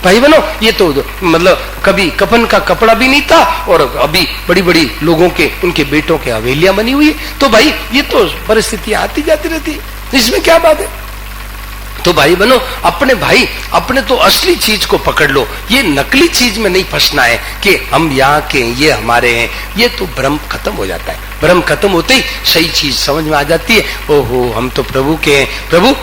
भाई बहनों, ये तो मतलब कभी कफन का कपड़ा भी नहीं था, और अभी बड़ी बड़ी लोगों के, उनके बेटों के हवेलियां बनी हुई है। तो भाई ये तो परिस्थितियां आती जाती रहती है, इसमें क्या बात है? तो भाई बहनों, अपने तो असली चीज को पकड़ लो, ये नकली चीज में नहीं फंसना है कि हम यहाँ के, ये हमारे हैं। ये तो भ्रम खत्म हो जाता है। भ्रम खत्म होते ही सही चीज समझ में आ जाती है। ओहो, हम तो प्रभु के हैं। प्रभु,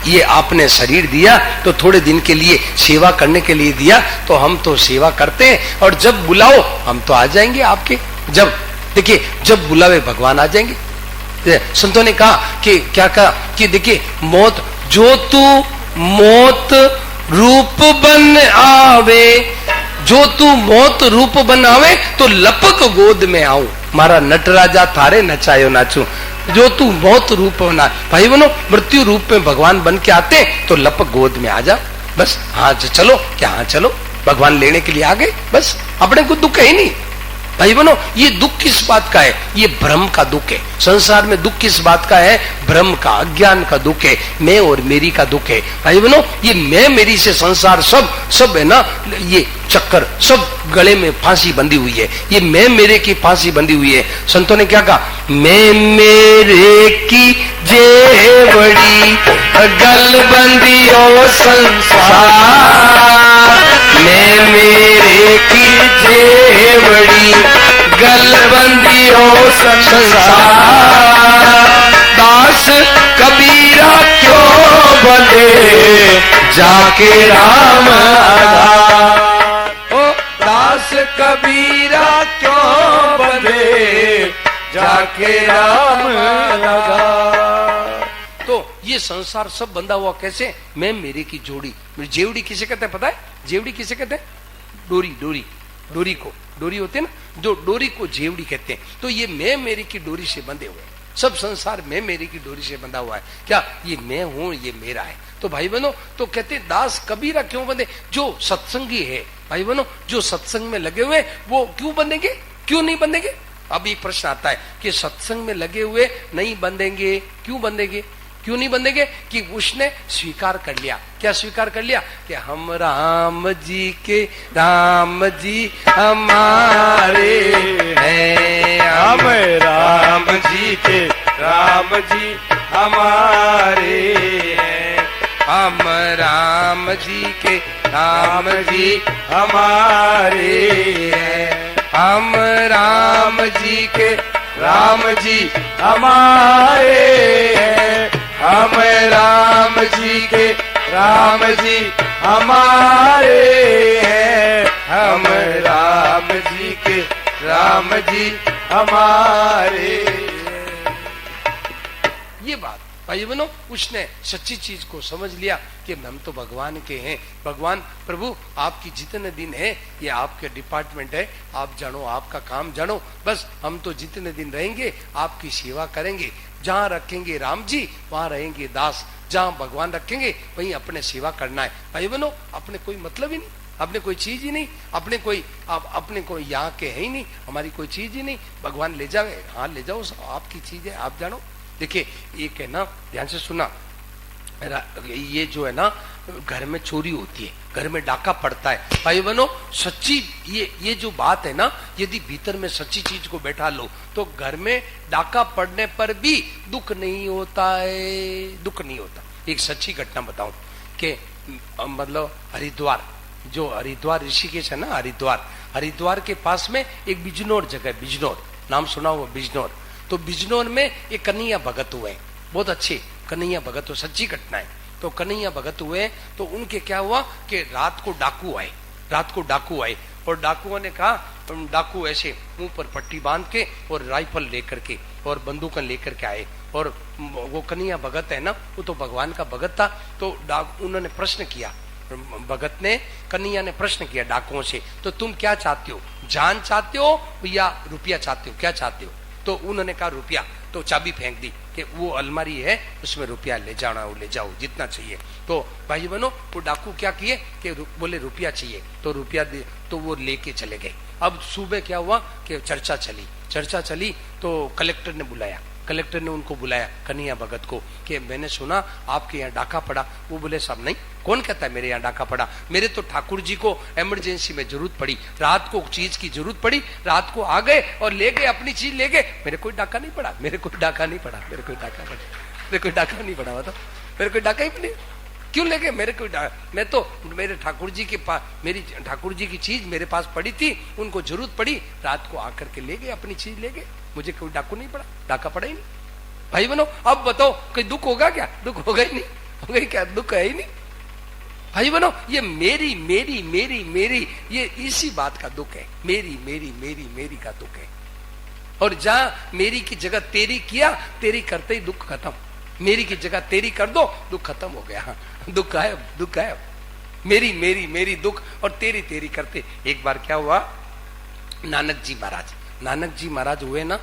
ये आपने शरीर दिया तो थोड़े दिन के लिए सेवा करने के लिए दिया, तो हम तो सेवा करते हैं, और जब बुलाओ हम तो आ जाएंगे आपके। जब देखिए, जब बुलावे भगवान आ जाएंगे। संतों ने कहा कि क्या कहा कि देखिए, मौत जो तू मौत रूप बन आवे, जो तू मौत रूप बन आवे, तो लपक गोद में आऊं, मारा नटराजा थारे नचायो नाचू। जो तू मौत रूप बना, भाई बनो, मृत्यु रूप में भगवान बन के आते तो लपक गोद में आ जा, बस। हाँ चलो, क्या हाँ चलो, भगवान लेने के लिए आ गए, बस अपने को दुख है ही नहीं। भाई बनो, ये दुख किस बात का है? ये भ्रम का दुख है। संसार में दुख किस बात का है? भ्रम का, अज्ञान का दुख है, मैं और मेरी का दुख है। भाई बनो, ये मैं मेरी से संसार सब है ना, ये चक्कर सब गले में फांसी बंधी हुई है। ये मैं मेरे की फांसी बंधी हुई है। संतों ने क्या कहा? मैं मेरे की जेवड़ी गल बंदी ओ संसार, मैं मेरे की जेवड़ी गल बंदी ओ संसार, दास कबीरा क्यों बंधे जाके राम आधार। ओ दास कबीरा क्यों बंधे जाके राम आधार। तो ये संसार सब बंधा हुआ कैसे? मैं मेरे की जोड़ी। जेवड़ी किसे कहते हैं पता है? जेवड़ी किसे कहते हैं? डोरी, डोरी, डोरी को, डोरी होती है ना, जो डोरी को जेवड़ी कहते हैं। तो ये मैं मेरी की डोरी से बंधे हुए, सब संसार मैं मेरी की डोरी से बंधा हुआ है। क्या ये मैं हूं, ये मेरा है। तो भाई बनो, तो कहते दास कबीरा क्यों बंधे? जो सत्संगी है भाई बनो, जो सत्संग में लगे हुए, वो क्यों बंधेंगे, क्यों नहीं बंधेंगे? अब ये प्रश्न आता है कि सत्संग में लगे हुए नहीं बंधेंगे, क्यों बंधेंगे, क्यों नहीं बंधेंगे? कि उसने स्वीकार कर लिया। क्या स्वीकार कर लिया? कि हम राम जी के, राम जी हमारे हैं, हम राम जी के, राम जी हमारे हैं, हम राम जी के, राम जी हमारे हैं, हम राम जी के, राम जी हमारे हैं, हम राम जी के, राम जी हमारे हैं, हम राम जी के, राम जी हमारे। ये बात भाई बनो, उसने सच्ची चीज को समझ लिया कि हम तो भगवान के हैं। भगवान प्रभु आपकी जितने दिन है, ये आपके डिपार्टमेंट है, आप जानो, आपका काम जानो, बस हम तो जितने दिन रहेंगे आपकी सेवा करेंगे। जहां रखेंगे राम जी वहां रहेंगे दास, जहां भगवान रखेंगे वहीं अपने सेवा करना है। भाई बनो, अपने कोई मतलब ही नहीं, अपने कोई चीज ही नहीं, अपने कोई यहाँ के है ही नहीं, हमारी कोई चीज ही नहीं। भगवान ले जाए, हाँ ले जाओ, आपकी चीज है, आप जानो। देखिए एक है ना, ध्यान से सुना, ये जो है ना, घर में चोरी होती है, घर में डाका पड़ता है। भाई बनो, सच्ची ये जो बात है ना, यदि भीतर में सच्ची चीज को बैठा लो तो घर में डाका पड़ने पर भी दुख नहीं होता है, दुख नहीं होता। एक सच्ची घटना बताऊं कि मतलब हरिद्वार, जो हरिद्वार ऋषिकेश है ना, हरिद्वार के पास में एक बिजनौर जगह, बिजनौर नाम सुना हुआ, बिजनौर। तो बिजनौर में एक कन्हैया भगत हुए, बहुत अच्छे कन्हैया भगत हो, सच्ची घटना है। तो कन्हैया भगत हुए तो उनके क्या हुआ कि रात को डाकू आए और डाकुओं ने कहा, डाकू ऐसे मुंह पर पट्टी बांध के और राइफल लेकर के और बंदूकें लेकर के आए। और वो कन्हैया भगत है ना, वो तो भगवान का भगत था। तो उन्होंने प्रश्न किया, भगत ने, कन्हैया ने प्रश्न किया डाकुओं से, तो तुम क्या चाहते हो, जान चाहते हो या रुपया चाहते हो, क्या चाहते हो? तो उन्होंने कहा रुपया। तो चाबी फेंक दी कि वो अलमारी है, उसमें रुपया ले जाना, वो ले जाओ जितना चाहिए। तो भाई बनो, वो डाकू क्या किए कि बोले रुपया चाहिए, तो रुपया दे, तो वो लेके चले गए। अब सुबह क्या हुआ कि चर्चा चली तो कलेक्टर ने उनको बुलाया, कन्हैया भगत को, कि मैंने सुना आपके यहाँ डाका पड़ा। वो बोले साहब नहीं, कौन कहता है मेरे यहाँ डाका पड़ा? मेरे तो ठाकुर जी को इमरजेंसी में जरूरत पड़ी, रात को चीज की जरूरत पड़ी, रात को आ गए और ले गए, अपनी चीज ले गए, मेरे कोई डाका नहीं पड़ा, मेरे कोई डाका नहीं पड़ा। बताओ, मेरे कोई डाका ही नहीं, क्यों ले गए? मेरे कोई मैं तो मेरे ठाकुर जी के पास, मेरी ठाकुर जी की चीज मेरे पास पड़ी थी, उनको जरूरत पड़ी, रात को आकर के ले गए, अपनी चीज ले गए, मुझे कोई डाकू नहीं पड़ा, डाका पड़ा ही नहीं। भाई बनो, अब बताओ कोई दुख होगा क्या? दुख होगा ही नहीं, हो गई क्या? दुख है ही नहीं। भाई बनो, ये मेरी ये इसी बात का दुख है, मेरी का दुख है। और जहां मेरी की जगह तेरी किया, तेरी करते ही दुख खत्म, मेरी की जगह तेरी कर दो, दुख खत्म हो गया, दुख गायब। मेरी दुख और तेरी करते। एक बार क्या हुआ, नानक जी महाराज हुए ना,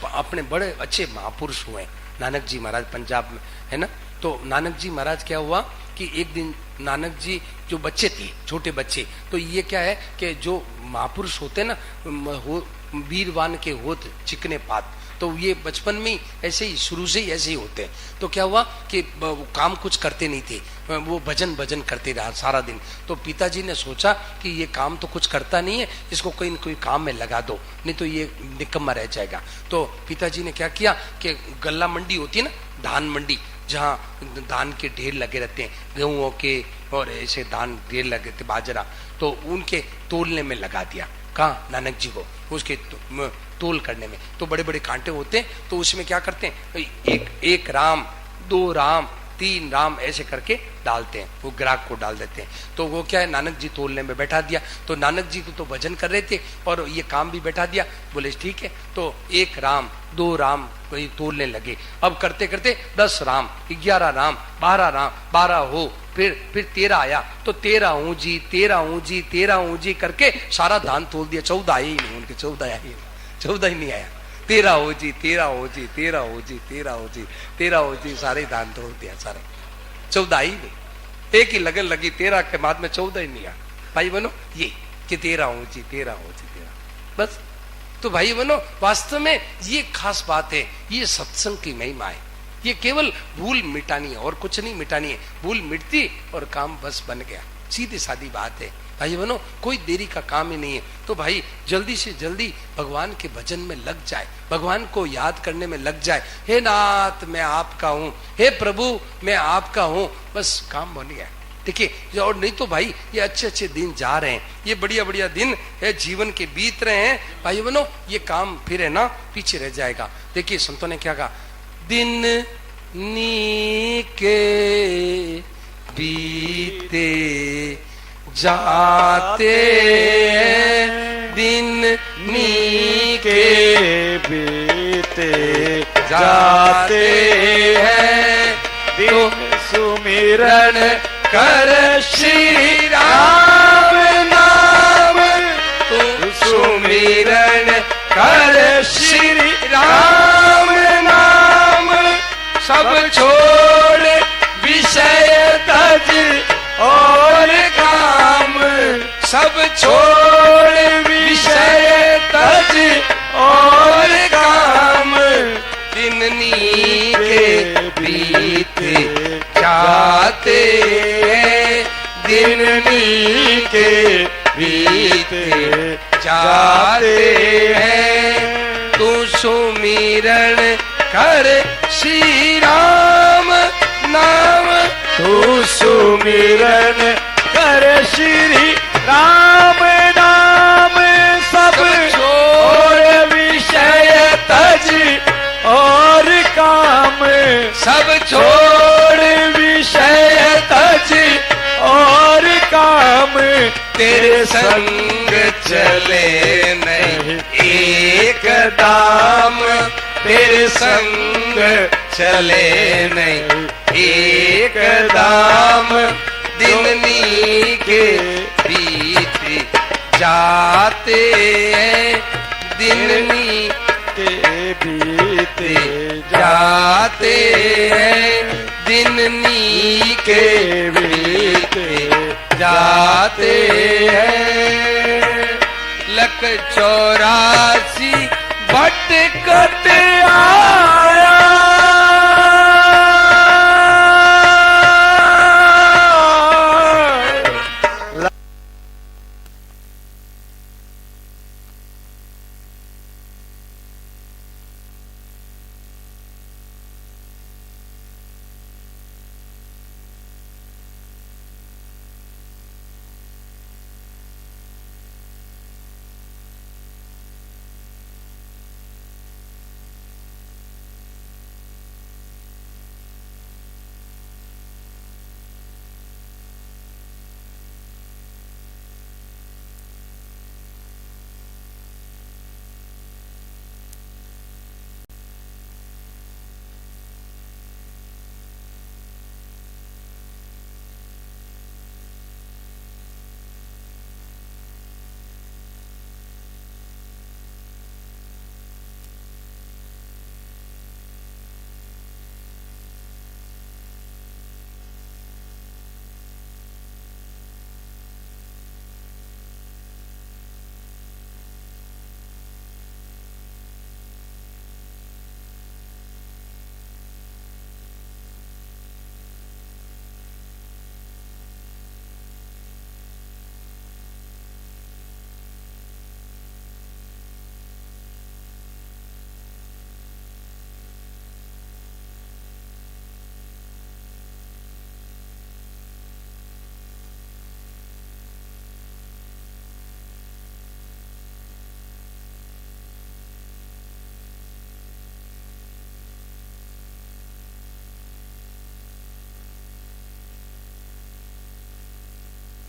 अपने बड़े अच्छे महापुरुष हुए नानक जी महाराज, पंजाब में है ना। तो नानक जी महाराज क्या हुआ कि एक दिन नानक जी जो बच्चे थे, छोटे बच्चे, तो ये क्या है कि जो महापुरुष होते ना, वीरवान के होत चिकने पात, तो ये बचपन में ऐसे ही शुरू से ही ऐसे ही होते हैं। तो क्या हुआ कि वो काम कुछ करते नहीं थे, वो भजन भजन करते रहा सारा दिन। तो पिताजी ने सोचा कि ये काम तो कुछ करता नहीं है, इसको कोई न कोई काम में लगा दो, नहीं तो ये निकम्मा रह जाएगा। तो पिताजी ने क्या किया कि गल्ला मंडी होती है ना, धान मंडी, जहाँ धान के ढेर लगे रहते हैं, गेहूं के और ऐसे धान ढेर लगे थे, बाजरा, तो उनके तोलने में लगा दिया। कहाँ? नानक जी को, उसके तोल करने में। तो बड़े बड़े कांटे होते हैं, तो उसमें क्या करते हैं, एक राम, 2 राम, 3 राम ऐसे करके डालते हैं, वो ग्राहक को डाल देते हैं। तो वो क्या है, नानक जी तोलने में बैठा दिया। तो नानक जी को तो भजन कर रहे थे और ये काम भी बैठा दिया। बोले ठीक है, तो 1 राम, 2 राम वही तोलने लगे। अब करते करते 10 राम, 11 राम, 12 राम, 12 हो, फिर 13 आया, तो 13 हूं जी, 13 हूं जी, 13 हूं जी करके सारा धान तोल दिया। 14 आए ही नहीं उनके, 14 आए ही, 14 ही नहीं आया। 13 हो जी, 13 हो जी, 13 हो जी, 13 हो जी, 13 हो जी, सारे धान तोड़ दिया सारे, 14 ही नहीं। एक ही लगन लगी 13 के बाद में 14 ही नहीं आया। भाई बनो ये कि 13 हो जी, 13 हो जी, 13 बस। तो भाई बनो, वास्तव में ये खास बात है, ये सत्संग की महिमा है। ये केवल भूल मिटानी है और कुछ नहीं मिटानी है। भूल मिटती और काम बस बन गया, सीधी सादी बात है। भाई बनो, कोई देरी का काम ही नहीं है। तो भाई जल्दी से जल्दी भगवान के भजन में लग जाए, भगवान को याद करने में लग जाए। हे नाथ मैं आपका हूं, हे प्रभु मैं आपका हूं, बस काम बन गया। देखिए, और नहीं तो भाई ये अच्छे अच्छे दिन जा रहे हैं, ये बढ़िया बढ़िया दिन है जीवन के बीत रहे हैं। भाई बनो, ये काम फिर है ना पीछे रह जाएगा। देखिए संतों ने क्या कहा, दिन नीके बीते जाते, दिन नीके बीते जाते हैं, दिन सुमिरन कर श्री राम नाम, तू सुमिरन कर श्री राम नाम, सब छोड़ विषय तज और काम, सब छोड़ विषय तज और काम, दिन नीके बीते जाते हैं, दिन नीके बीते जाते हैं, तू सुमिरन कर श्री राम नाम, तू सुमिरन कर श्री राम नाम, सब छोड़ विषय तज और काम, सब छोड़ विषय तज और काम, तेरे संग चले नहीं एक दाम, तेरे संग चले नहीं एक दाम, दिन नीके बीते जाते हैं, दिन नीके बीते जाते हैं, दिन नीके बीते जाते हैं। लक 84 भटकत आया,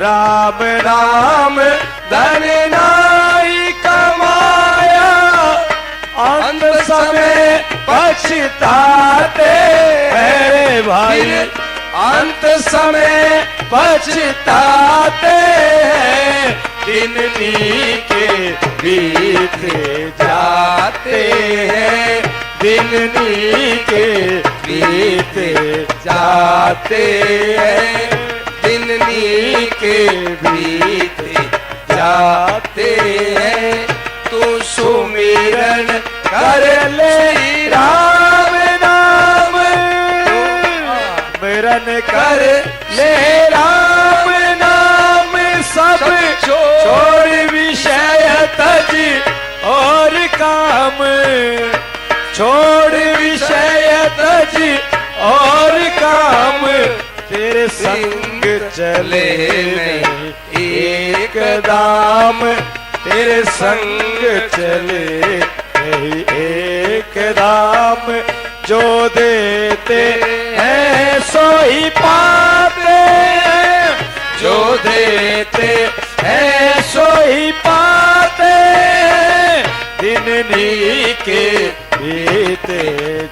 राम नाम धन नाई कमाया, अंत समय पछताते हैं भाई, अंत समय पछताते हैं, दिन नीके बीते जाते हैं, दिन नीके बीते जाते हैं, दिन नीके बीते जाते हैं। तू सुमिरन कर ले राम नाम, सुमिरन कर ले राम नाम, सब छोड़ विषय तज और काम, छोड़ विषय तज और काम, तेरे संग चले नहीं एक दाम, तेरे संग चले नहीं एक दाम, जो देते हैं सो ही पाते हैं, जो देते हैं सो ही पाते हैं, दिन नीके बीते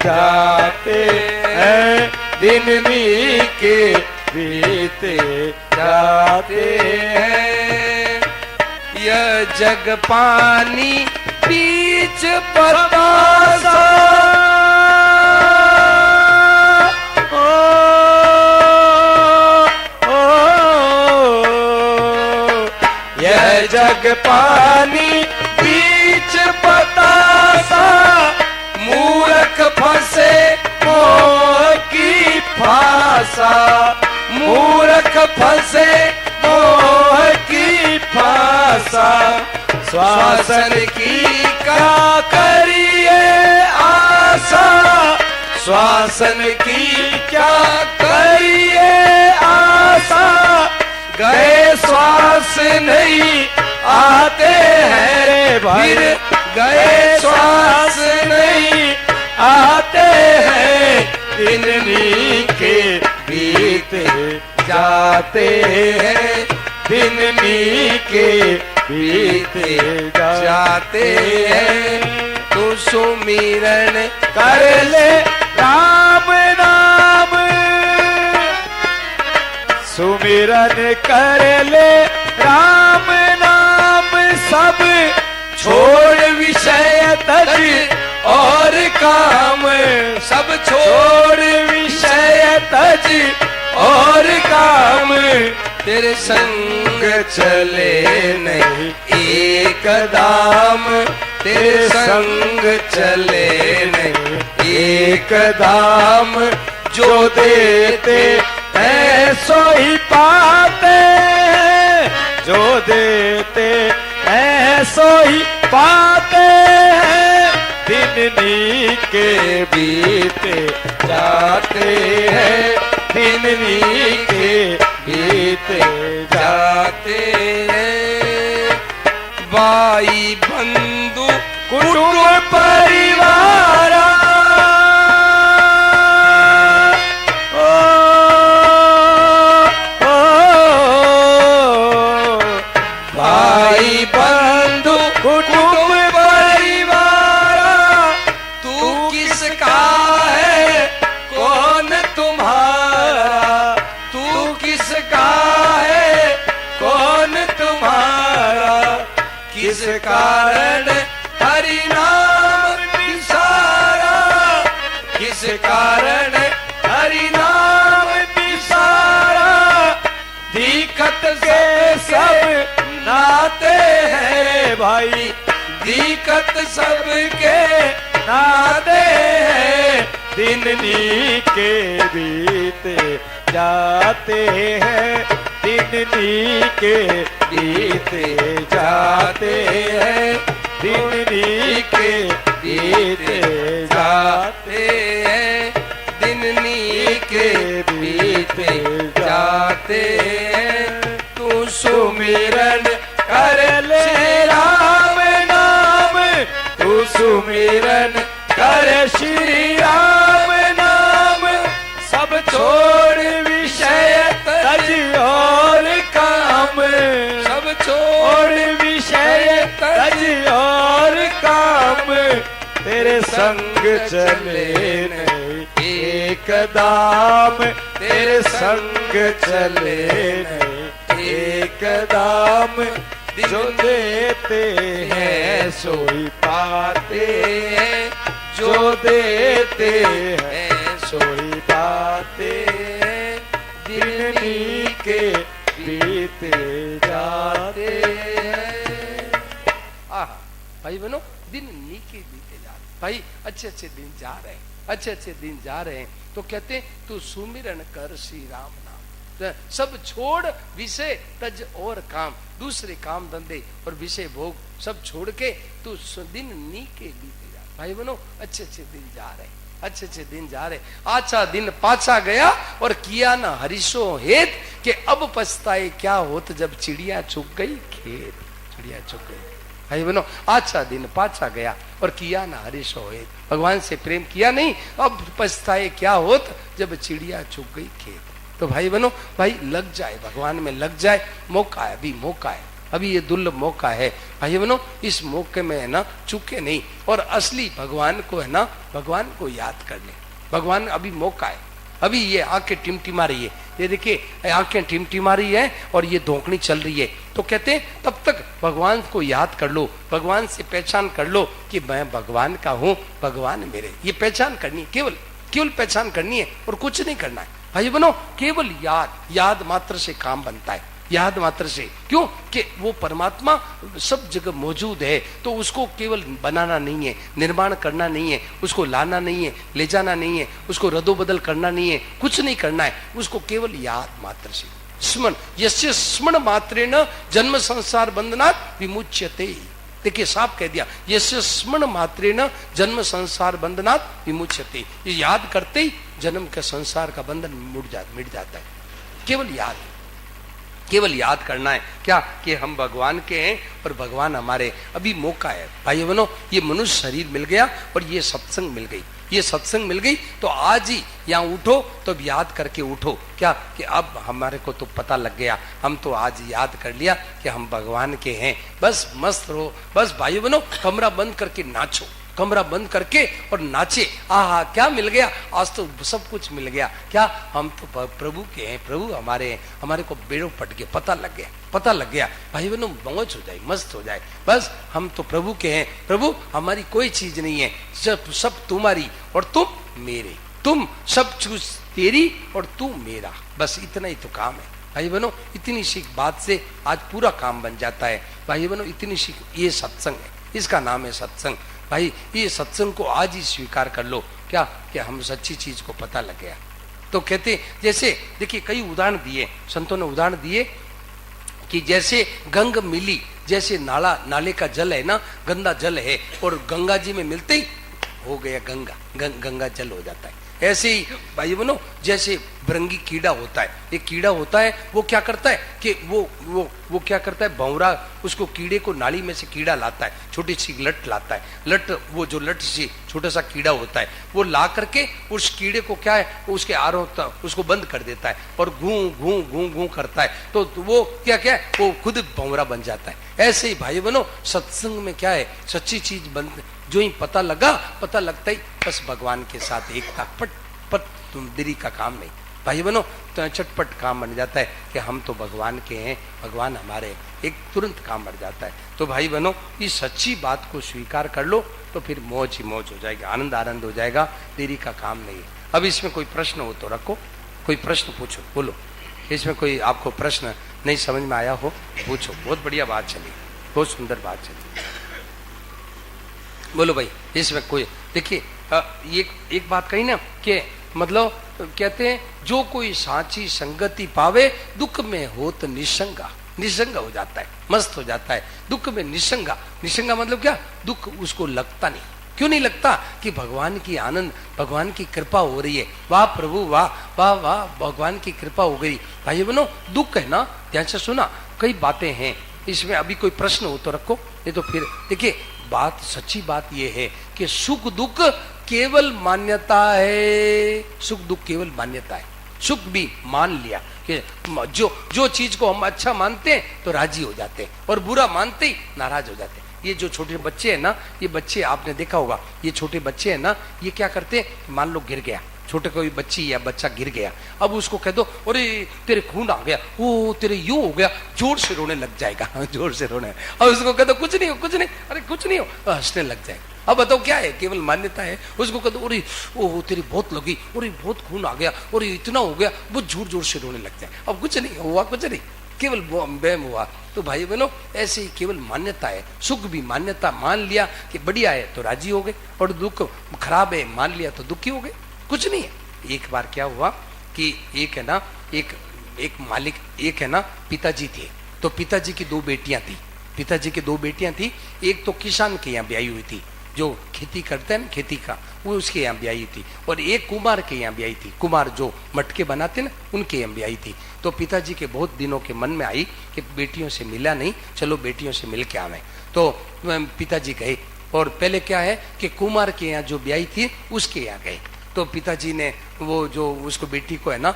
जाते हैं, दिन नीके बीते जाते हैं। यह जग पानी बीच बतासा, यह जग पानी बीच बतासा, मूर्ख फंसे मोह की फांसा, मूर्ख फंसे मोह की फांसा, श्वासन की क्या करिए आशा, श्वासन की क्या करिए आशा, गए श्वास नहीं आते हैं रे भाई, गए श्वास नहीं आते हैं, दिन नीके बीते जाते हैं, दिन नीके बीते जाते हैं। तू सुमिरन कर ले राम नाम, सुमिरन कर ले राम नाम, सब छोड़ विषय तज और काम, सब छोड़ विषय तज और काम, तेरे संग चले नहीं एक दाम, तेरे संग चले नहीं एक दाम, जो देते हैं सो ही पाते हैं, जो देते हैं सो ही पाते हैं, दिन नीके बीते जाते हैं, दिन नीके बीते जाते हैं। भाई बंधु कुटुंब परिवार, भाई बंधु कुटुंब परिवार, तू किसका है कौन तुम्हारा, तू किसका है कौन तुम्हारा, किस कारण हरि नाम बिसारा, किस कारण हरि नाम बिसारा, दिक्कत के सब नाते हैं भाई, दिक्कत सबके नाते हैं, दिन नीके बीते जाते हैं, दिन नीके बीते जाते हैं, दिन नीके बीते जाते हैं, दिन नीके बीते जाते हैं। तू सुमिरन कर ले राम नाम, तू सुमिरन कर श्री राम नाम, सब छोड़ विषय तज और काम, तेरे संग चले नहीं एक दाम, तेरे संग चले नहीं एक दाम। जो देते हैं सोई पाते हैं, जो देते हैं सोई पाते हैं। दिन के बीते जाते हैं। भाई बनो, दिन नीके बीते जा रहे भाई, अच्छे अच्छे दिन जा रहे हैं, अच्छे अच्छे दिन जा रहे हैं। तो कहते तू सुमिरन कर श्री राम नाम, सब छोड़ विषय तज और काम, दूसरे काम धंधे और विषय भोग सब छोड़ के तू दिन नीके बीते जा। भाई बनो, अच्छे अच्छे दिन जा रहे, अच्छे अच्छे दिन जा रहे। आचा दिन पाछा गया और किया ना हरीशो हेत, कि अब पछताए क्या होत जब चिड़िया चुग गई खेत। चिड़िया चुग गई। भाई बनो, अच्छा दिन पाछा गया और किया ना हरीशो हेत, भगवान से प्रेम किया नहीं, अब पछताए क्या होत जब चिड़िया चुग गई खेत। तो भाई बनो, भाई लग जाए, भगवान में लग जाए, मौका है, अभी मौका है, अभी ये दुर्लभ मौका है। भाई बनो, इस मौके में है ना चूके नहीं, और असली भगवान को है ना, भगवान को याद कर ले। भगवान अभी मौका है, अभी ये आंखें टिमटिमा रही है, ये देखिए आंखें टिमटिमा रही है और ये धोखनी चल रही है। तो कहते हैं तब तक भगवान को याद कर लो, भगवान से पहचान कर लो कि मैं भगवान का हूँ, भगवान मेरे। ये पहचान करनी है, केवल केवल पहचान करनी है और कुछ नहीं करना है। भाई बनो, केवल याद मात्र से काम बनता है, याद मात्र से। क्यों? कि वो परमात्मा सब जगह मौजूद है, तो उसको केवल बनाना नहीं है, निर्माण करना नहीं है, उसको लाना नहीं है, ले जाना नहीं है, उसको रदोबदल करना नहीं है, कुछ नहीं करना है, उसको केवल याद मात्र से। स्मरण, यस्य स्मरण मात्रेण जन्म संसार बंधनात् विमुच्यते। देखिए साफ कह दिया, यस्य स्मरण मात्रेण जन्म संसार बंधनात् विमुच्यते। ये याद करते ही जन्म के संसार का बंधन मिट जाता है। केवल याद करना है क्या, कि हम भगवान के हैं और भगवान हमारे। अभी मौका है भाई बनो, ये मनुष्य शरीर मिल गया और ये सत्संग मिल गई, ये सत्संग मिल गई, तो आज ही यहाँ उठो, तो याद करके उठो क्या, कि अब हमारे को तो पता लग गया, हम तो आज याद कर लिया कि हम भगवान के हैं। बस मस्त रहो, बस भाई बनो, कमरा बंद करके नाचो, कमरा बंद करके और नाचे। आहा, क्या मिल गया, आज तो सब कुछ मिल गया। क्या, हम तो प्रभु के हैं, प्रभु हमारे हैं, हमारे को बेड़ो पट के पता लग गया। भाई बहनों, मौज हो जाए, मस्त हो जाए, बस हम तो प्रभु के हैं, प्रभु हमारी कोई चीज नहीं है, सब तुम्हारी और तुम मेरे, तुम सब चीज तेरी और तू मेरा, बस इतना ही तो काम है। भाई बहनों, इतनी सी बात से आज पूरा काम बन जाता है। भाई बहनों, इतनी सी, ये सत्संग है, इसका नाम है सत्संग। भाई ये सत्संग को आज ही स्वीकार कर लो क्या, कि हम सच्ची चीज को पता लग गया। तो कहते, जैसे देखिए कई उदाहरण दिए संतों ने, उदाहरण दिए कि जैसे गंग मिली, जैसे नाले का जल है ना, गंदा जल है, और गंगा जी में मिलते ही हो गया गंगा जल हो जाता है। ऐसे ही भाई बनो, जैसे भृंगी कीड़ा होता है, एक कीड़ा होता है, वो क्या करता है कि वो क्या करता है, भंवरा उसको कीड़े को नाली में से कीड़ा लाता है, छोटी सी लट लाता है, लट, वो जो लट सी छोटा सा कीड़ा होता है, वो ला करके उस कीड़े को क्या है, उसके आरों उसको बंद कर देता है और घू करता है, तो वो क्या है, वो खुद भंवरा बन जाता है। ऐसे ही भाई बनो, सत्संग में क्या है, सच्ची चीज बंद जो ही पता लगता ही बस भगवान के साथ एकता, पट तुम देरी का काम नहीं भाई बनो, तो चटपट काम बन जाता है कि हम तो भगवान के हैं, भगवान हमारे, एक तुरंत काम बढ़ जाता है। तो भाई बनो, इस सच्ची बात को स्वीकार कर लो, तो फिर मौज ही मौज हो जाएगी, आनंद हो जाएगा, देरी का काम नहीं है। अब इसमें कोई प्रश्न हो तो रखो, कोई प्रश्न पूछो, बोलो। इसमें कोई आपको प्रश्न नहीं समझ में आया हो, पूछो। बहुत बढ़िया बात चली, बहुत सुंदर बात चली, बोलो भाई। इसमें कोई, देखिए एक बात कही ना, कि मतलब कहते हैं जो कोई साची संगति पावे, दुख में होत निसंगा, निसंग हो जाता है, मस्त हो जाता है। दुख में निसंगा, निसंगा मतलब क्या, दुख उसको लगता नहीं। क्यों नहीं लगता, कि भगवान की आनंद, भगवान की कृपा हो रही है। वाह प्रभु, वाह वाह वाह, भगवान की कृपा हो गई। भाई बनो, दुख है ना, ध्यान से सुना, कई बातें हैं इसमें। अभी कोई प्रश्न हो तो रखो, नहीं तो फिर देखिए बात, सच्ची बात यह है कि सुख दुख केवल मान्यता है, सुख दुख केवल मान्यता है। सुख भी मान लिया कि जो चीज को हम अच्छा मानते हैं तो राजी हो जाते हैं, और बुरा मानते ही नाराज हो जाते हैं। ये जो छोटे बच्चे हैं ना, ये बच्चे आपने देखा होगा, ये छोटे बच्चे हैं ना, ये क्या करते हैं, मान लो गिर गया, छोटे कोई बच्ची या बच्चा गिर गया, अब उसको कह दो अरे तेरे खून आ गया, वो तेरे यूं हो गया, जोर से रोने लग जाएगा, जोर से रोने। अब उसको कह दो कुछ नहीं हो, कुछ नहीं, अरे कुछ नहीं हो, हंसने लग जाएगा। अब बताओ क्या है, केवल मान्यता है। उसको कह दो अरे ओ तेरी बहुत लगी, अरे बहुत खून आ गया, अरे इतना हो गया, वो जोर जोर से रोने लग जाए। अब कुछ नहीं हुआ, कुछ नहीं, केवल वहम हुआ। तो भाई बहनों, ऐसे ही केवल मान्यता है। सुख भी मान्यता, मान लिया कि बढ़िया है तो राजी हो गए, और दुख खराब है मान लिया तो दुखी हो गए, कुछ नहीं है। एक बार क्या हुआ कि एक है ना, एक मालिक, एक है ना पिताजी थे, तो पिताजी की 2 बेटियां थी, पिताजी की 2 बेटियां थी। एक तो किसान के यहाँ ब्याही हुई थी, जो खेती करते हैं ना, खेती का, वो उसके यहाँ ब्याही थी, और एक कुमार के यहाँ ब्याही थी, कुमार जो मटके बनाते ना, उनके यहाँ ब्याही थी। तो पिताजी के बहुत दिनों के मन में आई कि बेटियों से मिला नहीं, चलो बेटियों से मिल के आवे। तो पिताजी गए, और पहले क्या है कि कुमार के यहाँ जो ब्याही थी उसके यहाँ गए। तो पिताजी ने वो जो उसको बेटी को है ना,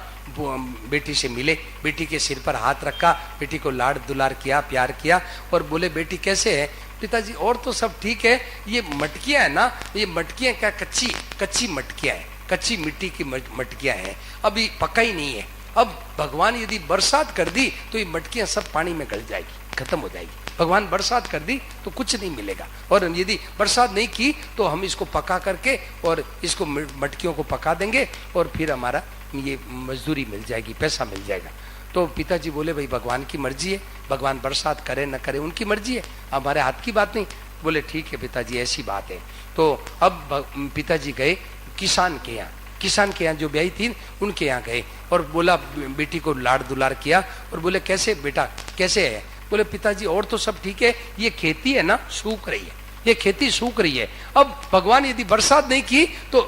बेटी से मिले, बेटी के सिर पर हाथ रखा, बेटी को लाड दुलार किया, प्यार किया, और बोले बेटी कैसे है? पिताजी और तो सब ठीक है, ये मटकियां है ना, ये मटकियां क्या कच्ची मटकियां है, कच्ची मिट्टी की मटकियां हैं, अभी पका ही नहीं है। अब भगवान यदि बरसात कर दी तो ये मटकियां सब पानी में गल जाएगी, खत्म हो जाएगी। भगवान बरसात कर दी तो कुछ नहीं मिलेगा, और यदि बरसात नहीं की तो हम इसको पका करके और इसको मटकियों को पका देंगे, और फिर हमारा ये मजदूरी मिल जाएगी, पैसा मिल जाएगा। तो पिताजी बोले भाई भगवान की मर्जी है, भगवान बरसात करे न करे उनकी मर्जी है, हमारे हाथ की बात नहीं। बोले ठीक है पिताजी, ऐसी बात है। तो अब पिताजी गए किसान के यहाँ, किसान के यहाँ जो ब्याही थी उनके यहाँ गए, और बोला बेटी को लाड दुलार किया, और बोले कैसे बेटा कैसे है? बोले पिताजी और तो सब ठीक है, ये खेती है ना सूख रही है, ये खेती सूख रही है। अब भगवान यदि बरसात नहीं की तो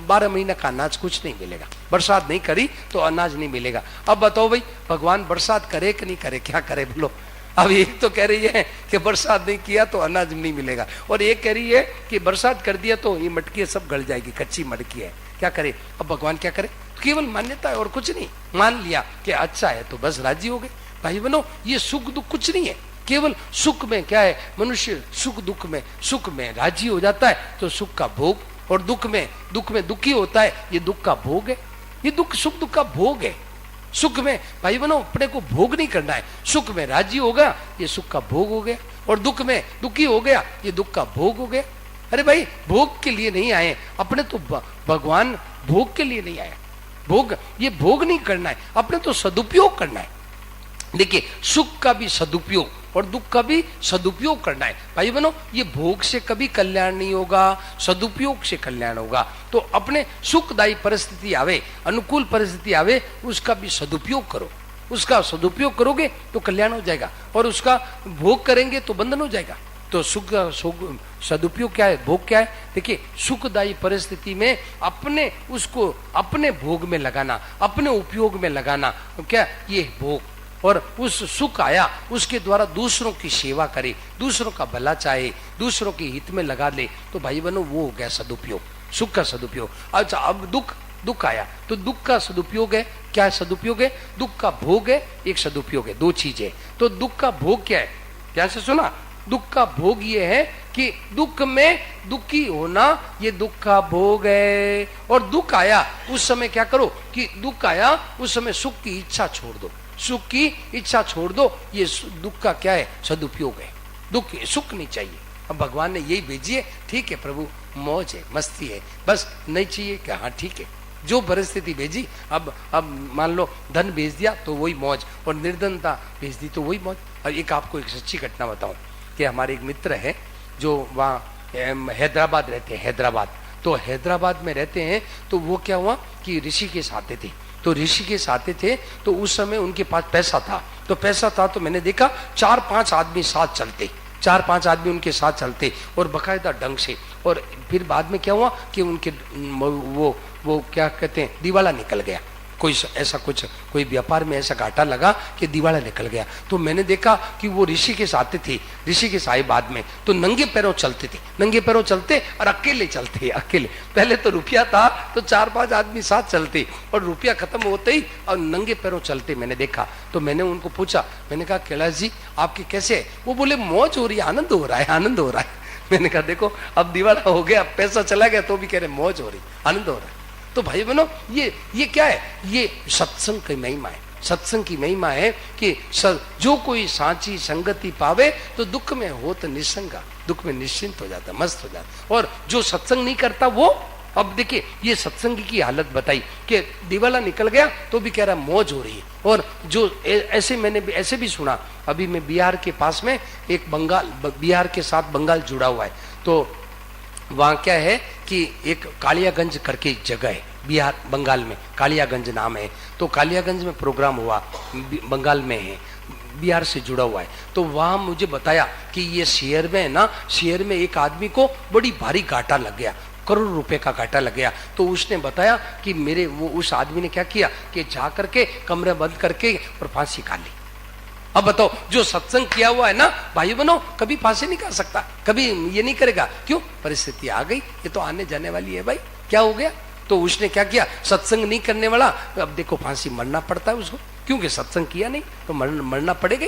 12 महीने का अनाज कुछ नहीं मिलेगा, बरसात नहीं करी तो अनाज नहीं मिलेगा। अब बताओ भाई भगवान बरसात करे कि नहीं करे, क्या करे बोलो? अब एक तो कह रही है कि बरसात नहीं किया तो अनाज नहीं मिलेगा, और एक कह रही है कि बरसात कर दिया तो ये मटकी सब गल जाएगी, कच्ची मटकी है, क्या करे? अब भगवान क्या करे? केवल मान्यता है और कुछ नहीं। मान लिया कि अच्छा है तो बस राजी हो गए। भाई बनो, ये सुख दुख कुछ नहीं है, केवल सुख में क्या है, मनुष्य सुख में राजी हो जाता है तो सुख का भोग, और दुख में दुखी होता है, ये दुख का भोग है। ये दुख सुख दुख का भोग है। सुख में भाई बनो अपने को भोग नहीं करना है, सुख में राजी हो गया ये सुख का भोग हो गया, और दुख में दुखी हो गया ये दुख का भोग हो गया। अरे भाई भोग के लिए नहीं आए अपने, तो भगवान भोग के लिए नहीं आया, ये भोग नहीं करना है, अपने तो सदुपयोग करना है। देखिए सुख का भी सदुपयोग और दुख का भी सदुपयोग करना है। भाई बनो, ये भोग से कभी कल्याण नहीं होगा, सदुपयोग से कल्याण होगा। तो अपने सुखदायी परिस्थिति आवे, अनुकूल परिस्थिति आवे, उसका भी सदुपयोग करो। उसका सदुपयोग करोगे तो कल्याण हो जाएगा, और उसका भोग करेंगे तो बंधन हो जाएगा। तो सुख सदुपयोग क्या है, भोग क्या है? देखिए सुखदायी परिस्थिति में अपने उसको अपने भोग में लगाना, अपने उपयोग में लगाना, क्या ये भोग। और उस सुख आया उसके द्वारा दूसरों की सेवा करे, दूसरों का भला चाहे, दूसरों के हित में लगा ले, तो भाई बनो वो हो गया सदुपयोग, सुख का सदुपयोग। अच्छा अब दुख आया तो दुख का सदुपयोग है, क्या सदुपयोग है? दुख का भोग है, एक सदुपयोग है, 2 चीजें। तो दुख का भोग क्या है? ध्यान से सुना, दुख का भोग ये है कि दुख में दुखी होना ये दुख का भोग है। और दुख आया उस समय क्या करो कि दुख आया उस समय सुख की इच्छा छोड़ दो, सुख की इच्छा छोड़ दो, ये दुख का क्या है? सदुपयोग है। सुख नहीं चाहिए। अब भगवान ने यही भेजी है, ठीक है प्रभु मौज है, मस्ती है, बस नहीं चाहिए क्या? हाँ ठीक है, जो परिस्थिति भेजी, अब मान लो धन भेज दिया तो वही मौज, और निर्धनता भेज दी तो वही मौज। और एक आपको एक सच्ची घटना बताऊं कि हमारे एक मित्र है जो वहाँ हैदराबाद रहते हैं, हैदराबाद। तो हैदराबाद में रहते हैं, तो वो क्या हुआ कि ऋषिकेश आते थे, तो ऋषिकेश आते थे तो उस समय उनके पास पैसा था, तो मैंने देखा 4-5 आदमी साथ चलते, 4-5 आदमी उनके साथ चलते और बकायदा ढंग से। और फिर बाद में क्या हुआ कि उनके वो क्या कहते हैं, दिवाला निकल गया, ऐसा कुछ कोई व्यापार में ऐसा घाटा लगा कि दिवाला निकल गया। तो मैंने देखा कि वो ऋषिकेश आते थे, ऋषिकेश आए बाद में, तो नंगे पैरों चलते थे, नंगे पैरों चलते और अकेले चलते, अकेले। पहले तो रुपया था तो 4-5 आदमी साथ चलते, और रुपया खत्म होते ही और नंगे पैरों चलते मैंने देखा। तो मैंने उनको पूछा, मैंने कहा कैलाश जी आपके कैसे है? वो बोले मौज हो रही है, आनंद हो रहा है, आनंद हो रहा है। मैंने कहा देखो अब दिवाला हो गया, पैसा चला गया, तो भी कह रहे मौज हो रही, आनंद हो रहा है। तो भाई बहनों ये क्या है? ये सत्संग की महिमा है। सत्संग की महिमा है कि जो कोई सांची संगति पावे तो दुख में हो तो निसंगा, दुख में निश्चिंत हो जाता, मस्त हो जाता। और जो सत्संग नहीं करता वो, अब देखिए ये सत्संग की हालत बताई कि दिवाला निकल गया तो भी कह रहा मौज हो रही है। और जो ऐसे मैंने भी ऐसे भी सुना, अभी मैं बिहार के पास में एक बिहार के साथ बंगाल जुड़ा हुआ है, तो वहां क्या है कि एक कालियागंज करके एक जगह है बिहार बंगाल में, कालियागंज नाम है। तो कालियागंज में प्रोग्राम हुआ, बंगाल में है, बिहार से जुड़ा हुआ है। तो वहां मुझे बताया कि ये शेयर में है ना, शेयर में एक आदमी को बड़ी भारी घाटा लग गया, करोड़ रुपए का घाटा लग गया। तो उसने बताया कि उस आदमी ने क्या किया कि जा करके कमरे बंद करके और फांसी खा ली। अब बताओ, जो सत्संग किया हुआ है ना भाई बनो, कभी फांसी नहीं खा सकता, कभी ये नहीं करेगा। क्यों? परिस्थिति आ गई, ये तो आने जाने वाली है भाई, क्या हो गया? तो उसने क्या किया, सत्संग नहीं करने वाला, अब देखो फांसी मरना पड़ता है उसको, क्योंकि सत्संग किया नहीं तो मरना पड़ेगा।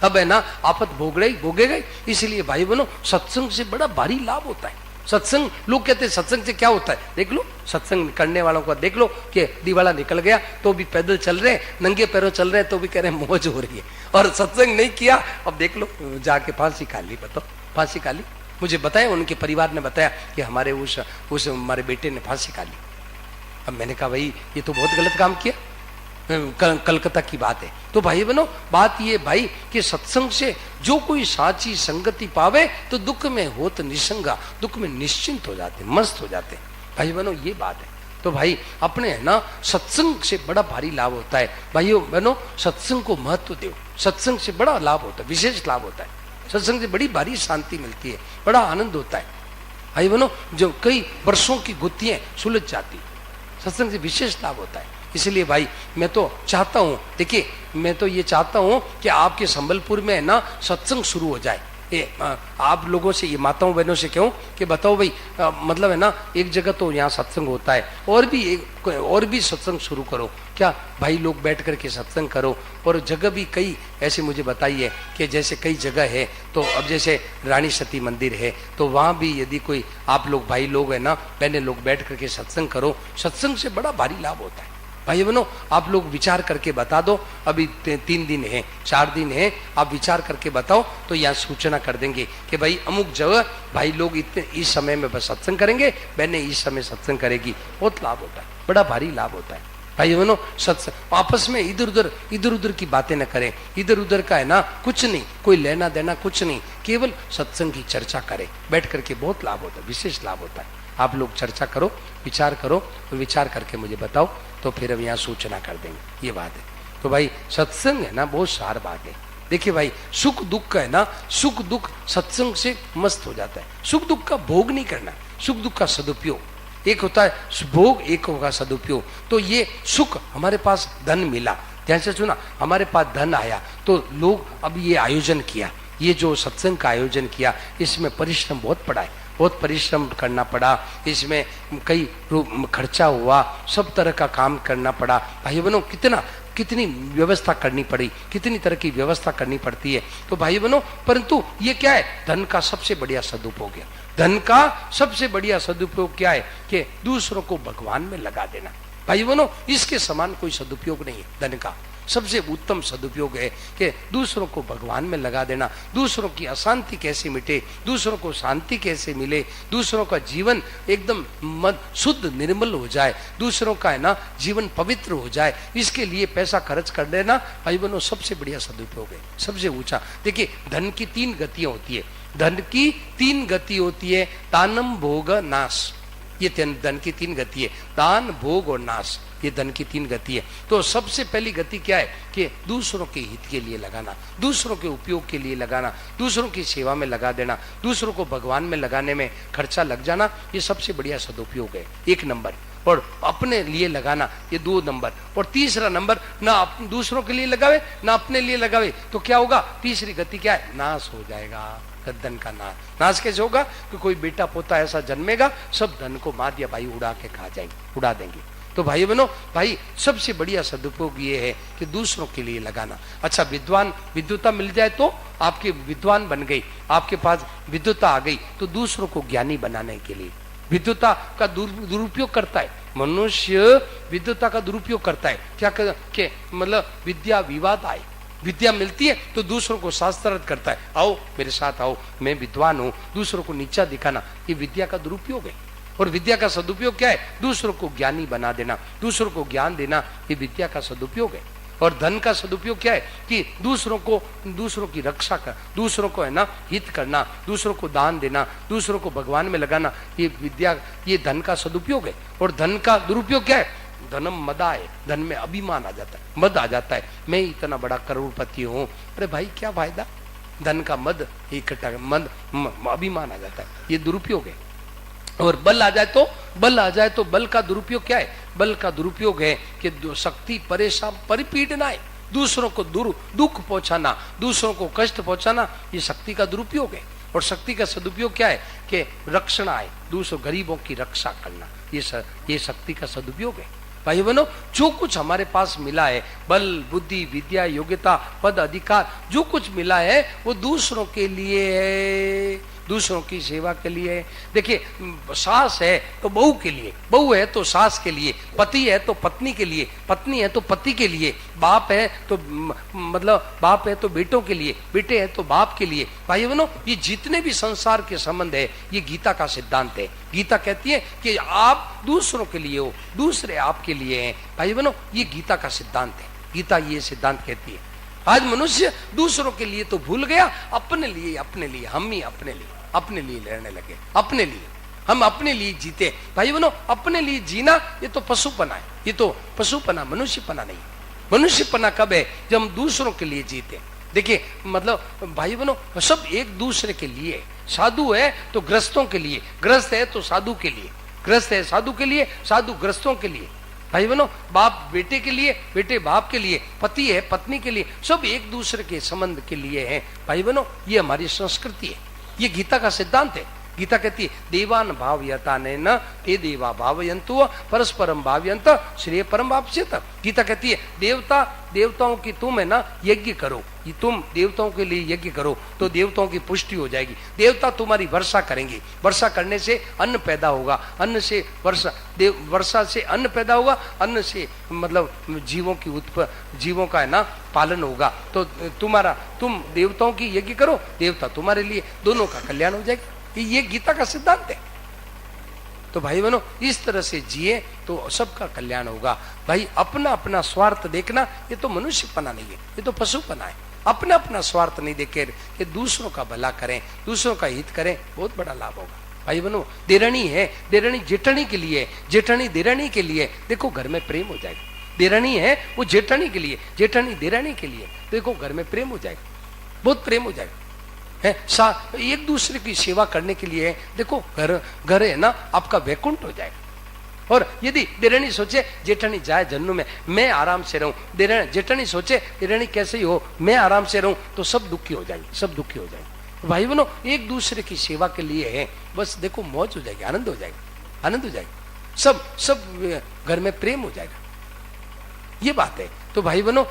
अब है ना, आपत भोगेगा। इसलिए भाई बनो, सत्संग से बड़ा भारी लाभ होता है। सत्संग, लोग कहते हैं सत्संग से क्या होता है, देख लो सत्संग करने वालों को देख लो कि दिवाला निकल गया तो भी पैदल चल रहे हैं, नंगे पैरों चल रहे हैं, तो भी कह रहे हैं मौज हो रही है। और सत्संग नहीं किया, अब देख लो जाके फांसी खा ली। बताओ, फांसी खा ली। मुझे बताया, उनके परिवार ने बताया कि हमारे उस हमारे बेटे ने फांसी खा ली। अब मैंने कहा भाई ये तो बहुत गलत काम किया, कलकत्ता की बात है। तो भाई बनो, बात ये भाई कि सत्संग से जो कोई साची संगति पावे तो दुख में हो तो निसंगा, दुख में निश्चिंत हो जाते, मस्त हो जाते। भाई बनो ये बात है। तो भाई अपने है ना, सत्संग से बड़ा भारी लाभ होता है। भाइयों बहनों, सत्संग को महत्व दो, सत्संग से बड़ा लाभ होता है, विशेष लाभ होता है। सत्संग से बड़ी भारी शांति मिलती है, बड़ा आनंद होता है। भाई बहनों, जो कई वर्षों की गुत्थियां सुलझ जाती, सत्संग से विशेष लाभ होता है। इसलिए भाई मैं तो चाहता हूं, देखिए मैं तो ये चाहता हूं कि आपके संबलपुर में है ना सत्संग शुरू हो जाए। आप लोगों से, ये माताओं बहनों से कहूं कि बताओ भाई, मतलब है ना, एक जगह तो यहाँ सत्संग होता है, और भी सत्संग शुरू करो। क्या भाई, लोग बैठ करके सत्संग करो। और जगह भी कई ऐसे मुझे बताइए कि जैसे कई जगह है, तो अब जैसे रानी सती मंदिर है, तो वहाँ भी यदि कोई आप लोग भाई लोग है ना, बहने लोग बैठ करके सत्संग करो, सत्संग से बड़ा भारी लाभ होता है। भाई बहनों, आप लोग विचार करके बता दो, अभी 3 दिन है, 4 दिन है, आप विचार करके बताओ तो यहाँ सूचना कर देंगे कि भाई अमुक जगह भाई लोग इतने इस समय में बस सत्संग करेंगे, बहने इस समय सत्संग करेगी। बहुत लाभ होता है, बड़ा भारी लाभ होता है। भाई बहनों, सत्संग आपस में इधर उधर की बातें न करें, इधर उधर का है ना कुछ नहीं, कोई लेना देना कुछ नहीं, केवल सत्संग की चर्चा करें बैठ करके, बहुत लाभ होता है, विशेष लाभ होता है। आप लोग चर्चा करो, विचार करो, विचार करके मुझे बताओ, तो फिर अब यहाँ सूचना कर देंगे। ये बात है। तो भाई सत्संग है ना, बहुत सार बात है। देखिए भाई, सुख दुख का है ना, सुख दुख सत्संग से मस्त हो जाता है। सुख दुख का भोग नहीं करना, सुख दुख का सदुपयोग। एक होता है भोग, एक होगा सदुपयोग। तो ये सुख, हमारे पास धन मिला, ध्यान से सुना, हमारे पास धन आया तो लोग अब ये आयोजन किया, ये जो सत्संग का आयोजन किया, इसमें परिश्रम बहुत पड़ा है, बहुत परिश्रम करना पड़ा, इसमें कई खर्चा हुआ, सब तरह का काम करना पड़ा। भाई बहनों, कितनी व्यवस्था करनी पड़ी, कितनी तरह की व्यवस्था करनी पड़ती है। तो भाई बहनों, परंतु ये क्या है, धन का सबसे बढ़िया सदुपयोग है। धन का सबसे बढ़िया सदुपयोग क्या है कि दूसरों को भगवान में लगा देना। भाई बहनों, इसके समान कोई सदुपयोग नहीं है। धन का सबसे उत्तम सदुपयोग है कि दूसरों को भगवान में लगा देना। दूसरों की अशांति कैसे मिटे, दूसरों को शांति कैसे मिले, दूसरों का जीवन एकदम मन शुद्ध निर्मल हो जाए, दूसरों का है ना जीवन पवित्र हो जाए, इसके लिए पैसा खर्च कर देना भाई बहनों सबसे बढ़िया सदुपयोग है, सबसे ऊंचा। देखिए, धन की 3 गतियां होती है, धन की 3 गति होती है, दानम भोग नाश। ये धन की 3 गति है, दान भोग और नाश, ये धन की 3 गति है। तो सबसे पहली गति क्या है कि दूसरों के हित के लिए लगाना, दूसरों के उपयोग के लिए लगाना, दूसरों की सेवा में लगा देना, दूसरों को भगवान में लगाने में खर्चा लग जाना, ये सबसे बढ़िया सदुपयोग है, 1 नंबर। और अपने लिए लगाना, ये 2 नंबर। और तीसरा नंबर, ना दूसरों के लिए लगावे ना अपने लिए लगावे, तो क्या होगा? तीसरी गति क्या है? नाश हो जाएगा, धन का नाश। नाश कैसे होगा? कि कोई बेटा पोता ऐसा जन्मेगा, सब धन को मार दिया भाई, उड़ा के खा जाएंगे, उड़ा देंगे। तो भाई बहनों, भाई सबसे बढ़िया सदुपयोग ये है कि दूसरों के लिए लगाना। अच्छा, विद्वता मिल जाए तो आपके विद्वान बन गई, आपके पास विद्वता आ गई, तो दूसरों को ज्ञानी बनाने के लिए विद्वता का दुरुपयोग करता है मनुष्य। विद्वता का दुरुपयोग करता है क्या के मतलब विद्या विवाद आए, विद्या मिलती है तो दूसरों को शास्त्रार्थ करता है, आओ मेरे साथ आओ, मैं विद्वान हूं, दूसरों को नीचा दिखाना, ये विद्या का दुरुपयोग है। और विद्या का सदुपयोग क्या है? दूसरों को ज्ञानी बना देना, दूसरों को ज्ञान देना, ये विद्या का सदुपयोग है। और धन का सदुपयोग क्या है? कि दूसरों की रक्षा कर, दूसरों को है ना हित करना, दूसरों को दान देना, दूसरों को भगवान में लगाना, ये विद्या, ये धन का सदुपयोग है। और धन का दुरुपयोग क्या है? धनम मदाय, धन में अभिमान आ जाता है, मद आ जाता है, मैं इतना बड़ा करोड़पति हूं। अरे भाई क्या फायदा? धन का मद इकट्ठा, मद अभिमान आ जाता है, ये दुरुपयोग है। और बल आ जाए तो बल का दुरुपयोग क्या है? बल का दुरुपयोग है कि शक्ति परेशान परिपीड़ना है, दूसरों को दुख पहुंचाना, दूसरों को कष्ट पहुंचाना, ये शक्ति का दुरुपयोग है। और शक्ति का सदुपयोग क्या है? कि रक्षणा है, दूसरों गरीबों की रक्षा करना, ये शक्ति का सदुपयोग है। भाई बहनों, जो कुछ हमारे पास मिला है, बल बुद्धि विद्या योग्यता पद अधिकार, जो कुछ मिला है वो दूसरों के लिए है, दूसरों की सेवा के लिए। देखिए, सास है तो बहू के लिए, बहू है तो सास के लिए, पति है तो पत्नी के लिए, पत्नी है तो पति के लिए, बाप है तो मतलब बाप है तो बेटों के लिए, बेटे है तो बाप के लिए। भाई बहनों, ये जितने भी संसार के संबंध है, ये गीता का सिद्धांत है। गीता कहती है कि आप दूसरों के लिए हो, दूसरे आपके लिए हैं। भाई बहनों, ये गीता का सिद्धांत है, गीता ये सिद्धांत कहती है। आज मनुष्य दूसरों के लिए तो भूल गया, अपने लिए हम ही अपने लिए लड़ने लगे, अपने लिए हम अपने लिए जीते। भाई बहनों, अपने लिए जीना ये तो पशुपना है, ये तो पशुपना, मनुष्यपना नहीं। मनुष्यपना कब है? जब हम दूसरों के लिए जीते। देखिए, मतलब भाई बहनों, सब एक दूसरे के लिए। साधु है तो ग्रस्तों के लिए, ग्रस्त है तो साधु के लिए, ग्रस्त है साधु के लिए, साधु ग्रस्तों के लिए। भाई बहनों, बाप बेटे के लिए, बेटे बाप के लिए, पति है पत्नी के लिए, सब एक दूसरे के संबंध के लिए हैं। भाई बहनों, ये हमारी संस्कृति है, ये गीता का सिद्धांत है। गीता कहती है, देवान भावयता न ते देवा भावयन्तु परस्परम भावयन्त श्रेय परम वाप्स्यत। गीता कहती है, देवताओं की तुम है ना यज्ञ करो, ये तुम देवताओं के लिए यज्ञ करो तो देवताओं की पुष्टि हो जाएगी, देवता तुम्हारी वर्षा करेंगे, वर्षा करने से अन्न पैदा होगा, अन्न से वर्षा से अन्न पैदा होगा, अन्न से मतलब जीवों का है ना पालन होगा। तो तुम देवताओं की यज्ञ करो, देवता तुम्हारे लिए, दोनों का कल्याण हो जाएगा। ये गीता का सिद्धांत है। तो भाई बहनों, इस तरह से जिए तो सबका कल्याण होगा। भाई अपना अपना स्वार्थ देखना, ये तो मनुष्यपना नहीं है, ये तो पशुपना है। अपना अपना स्वार्थ नहीं देखे कि दूसरों का भला करें, दूसरों का हित करें, बहुत बड़ा लाभ होगा। भाई बहनों, देरानी है, देरानी जेठानी के लिए, जेठानी देरानी के लिए, देखो घर में प्रेम हो जाएगा। देरानी है वो जेठानी के लिए, जेठानी देरानी के लिए, देखो घर में प्रेम हो जाएगा, बहुत प्रेम हो जाएगा। है एक दूसरे की सेवा करने के लिए, देखो घर है ना आपका वैकुंठ हो जाएगा। और यदि देरानी सोचे जेठानी जाए जन्नू में, मैं आराम से रहूं, जेठानी सोचे देरानी कैसे ही हो, मैं आराम से रहूं, तो सब दुखी हो जाएंगे, सब दुखी हो जाएंगे। भाई बहनों, एक दूसरे की सेवा के लिए है, बस देखो मौज हो जाएगी, आनंद हो जाएगा, आनंद हो जाएगा, सब घर में प्रेम हो जाएगा। ये बात है। तो भाई बहनों,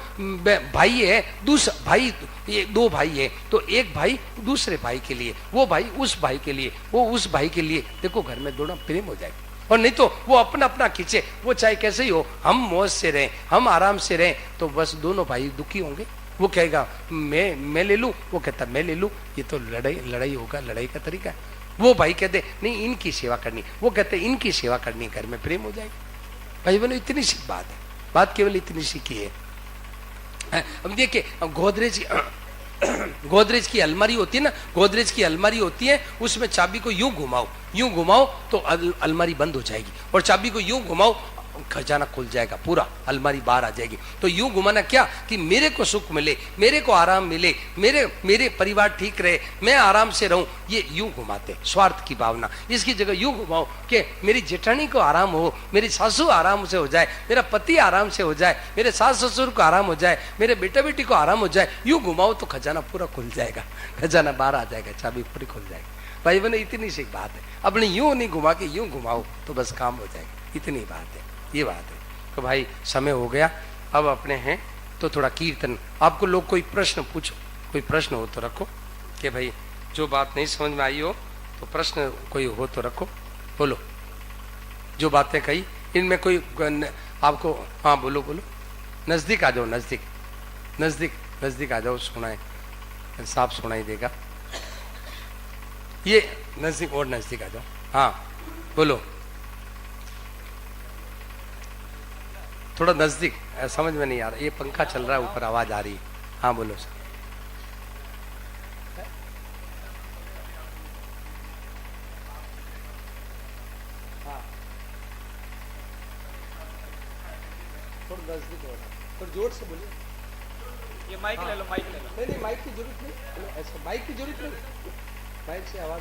भाई है दूसरा भाई, ये 2 भाई है तो एक भाई दूसरे भाई के लिए, वो भाई उस भाई के लिए, वो उस भाई के लिए, देखो घर में दोनों प्रेम हो जाएगा। और नहीं तो वो अपना अपना खींचे, वो चाहे कैसे ही हो, हम मौज से रहें, हम आराम से रहें, तो बस दोनों भाई दुखी होंगे। वो कहेगा मैं ले लूं, वो कहता मैं ले लूं, ये तो लड़ाई होगा, लड़ाई का तरीका है। वो भाई कहते नहीं इनकी सेवा करनी, वो कहते इनकी सेवा करनी, घर में प्रेम हो जाएगा। भाई बहनों, इतनी सी बात है, बात केवल इतनी सी की है। अब देखिए, गोदरेज की अलमारी होती है ना, गोदरेज की अलमारी होती है, उसमें चाबी को यूं घुमाओ तो अलमारी बंद हो जाएगी, और चाबी को यूं घुमाओ खजाना खुल जाएगा, पूरा अलमारी बाहर आ जाएगी। तो यूं घुमाना क्या कि मेरे को सुख मिले, मेरे को आराम मिले, मेरे परिवार ठीक रहे, मैं आराम से रहूं, ये यूं घुमाते, स्वार्थ की भावना। इसकी जगह यूं घुमाओ कि मेरी जेठानी को आराम हो, मेरी सासू आराम से हो जाए, मेरा पति आराम से हो जाए, मेरे सास ससुर को आराम हो जाए, मेरे बेटा बेटी को आराम हो जाए। यूं घुमाओ तो खजाना पूरा खुल जाएगा, खजाना बाहर आ जाएगा, चाबी पूरी खुल जाएगी। भाई बने इतनी सी बात है। अपने यूं नहीं घुमा के यूं घुमाओ तो बस काम हो जाएगा, इतनी बात है, ये बात है। तो भाई समय हो गया, अब अपने हैं तो थोड़ा कीर्तन। आपको लोग कोई प्रश्न पूछो, कोई प्रश्न हो तो रखो, कि भाई जो बात नहीं समझ में आई हो तो प्रश्न कोई हो तो रखो, बोलो। जो बातें कही इनमें कोई आपको, हाँ बोलो बोलो, नजदीक आ जाओ, नजदीक नजदीक नजदीक आ जाओ, सुनाए, साफ सुनाई देगा। ये नजदीक और नजदीक आ जाओ, हाँ बोलो, थोड़ा नजदीक, समझ में नहीं आ रहा, ये पंखा चल रहा है ऊपर, आवाज आ रही है। हाँ बोलो सर। हाँ थोड़ा नजदीक हो रहा, थोड़ा जोर से बोलिए। ये माइक ले लो, माइक ले लो। नहीं माइक की जरूरत नहीं, ऐसा माइक की जरूरत नहीं, माइक से आवाज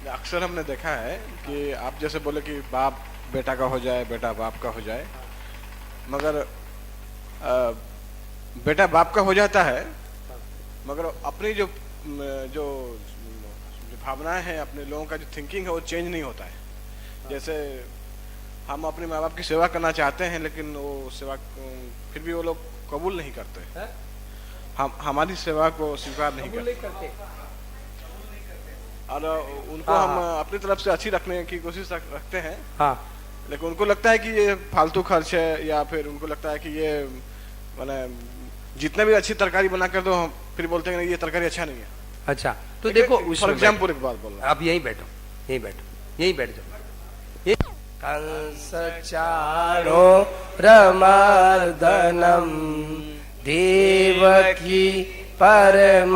अक्सर हमने देखा है कि आप जैसे बोले कि बाप बेटा का हो जाए, बेटा बाप का हो जाए, मगर बेटा बाप का हो जाता है, मगर अपनी जो जो भावनाएं हैं, अपने लोगों का जो थिंकिंग है वो चेंज नहीं होता है। जैसे हम अपने माँ बाप की सेवा करना चाहते हैं, लेकिन वो सेवा फिर भी वो लोग कबूल नहीं करते, हम हमारी सेवा को स्वीकार नहीं करते, और उनको हम अपनी तरफ से अच्छी रखने की कोशिश रखते हैं। हाँ लेकिन उनको लगता है कि ये फालतू खर्च है, या फिर उनको लगता है कि ये माने जितने भी अच्छी तरकारी बना कर दो, हम फिर बोलते हैं कि ये तरकारी अच्छा नहीं है। अच्छा तो देखो, फॉर एग्जाम्पल एक बात बोल रहा हूं, आप यहीं बैठो, यहीं बैठो, यहीं बैठ जाओ। कंस चारो रमर्दनम देवकी परमानंदम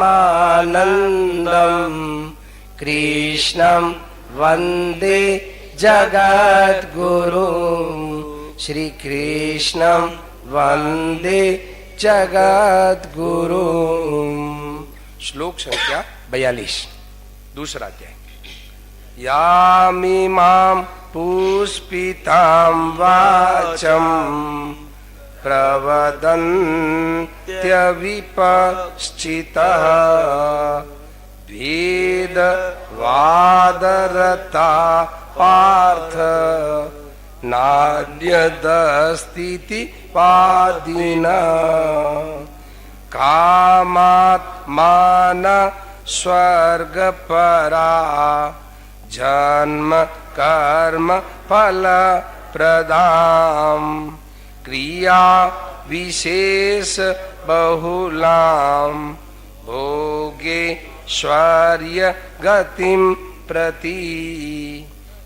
कृष्णं वंदे जगद्गुरु, श्री कृष्णं वंदे जगद्गुरु। श्लोक संख्या 42, दूसरा अध्याय। यामिमां पुष्पितां वाचं प्रवदन्त्यविपश्चितः वेदवादरता पार्थ नान्यदस्तीति पादिना कामात्मान स्वर्गपरा जन्म कर्म फल प्रदाम क्रिया विशेष बहुलाम भोगेश्वर्य गतिम प्रति।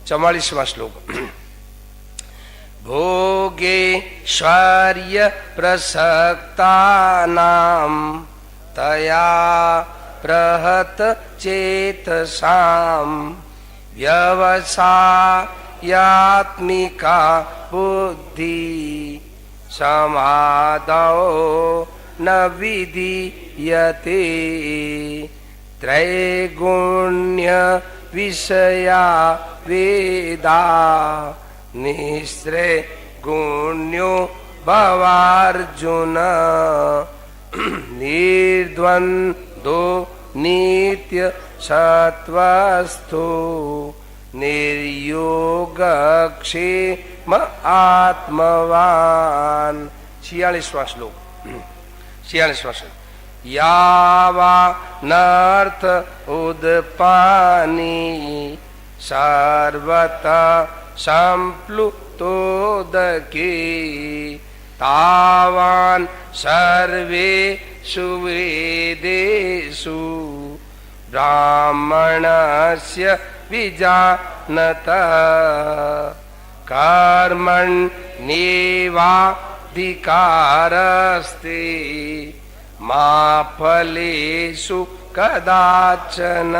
44वां श्लोक। भोगेश्वर्य प्रसक्तानां तया प्रहत चेतसां व्यवसायात्मिका बुद्धि समादौ न विधीयते त्रैगुण्य विषया वेदा निःश्रेय गुण्यो भवार्जुन निर्द्वन्द्वो नित्य सत्वस्थो निर्योगक्षेम आत्मवान। 46वां श्लोक। 46वां श्लोक। यावा नर्थ उदपानी सर्वथा संप्लुतोदके तावान् सर्वेषु वेदेषु ब्राह्मणस्य विजानतः कर्मण्येवाधिकारस्ते मा फलेषु कदाचन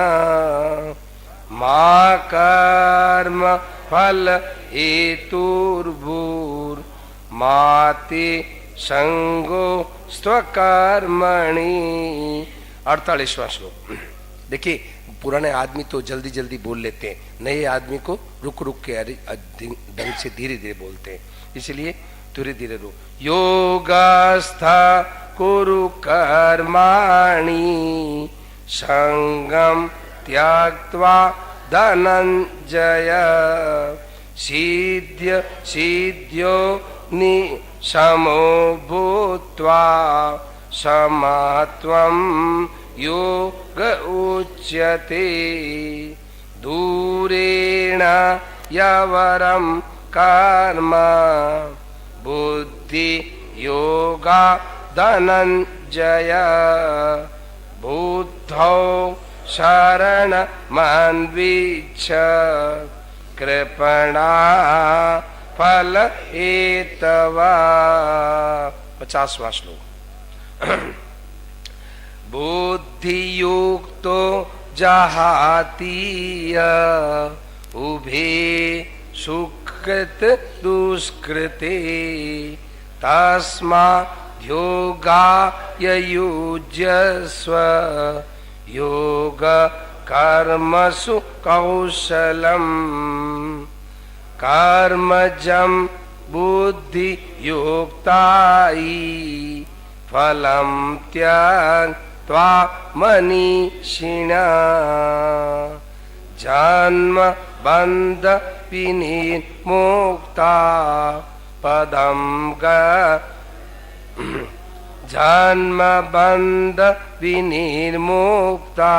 मा कर्म फल हेतुर्भूर माते संगो स्वकर्मणि। 48वां श्लोक। देखिए, पुराने आदमी तो जल्दी जल्दी बोल लेते हैं, नए आदमी को रुक रुक के ढंग से धीरे धीरे बोलते हैं, इसलिए धीरे धीरे रुक। योगस्था कुरु कर्माणि संगम त्याक्त्वा धनंजय सिद्ध्य सिद्ध्यो नि समो भूत्वा समत्वं योग उच्यते। दूरेण यवरं कर्म बुद्धि योगा धनंजय बुद्धौ शरणमन्विच्छ कृपणा फल हेतवा। 50वां श्लोक। बुद्धियुक्तो जहातीय उभे सुकृत दुष्कृते तस्माद्योगाय युज्यस्व योग कर्मसु कौशलम् कर्मजं बुद्धि युक्तायि फलं त्यक्त्वा मनीषिणः जन्म बन्ध विनिर्मुक्ता पदं जन्म बन्ध विनिर्मुक्ता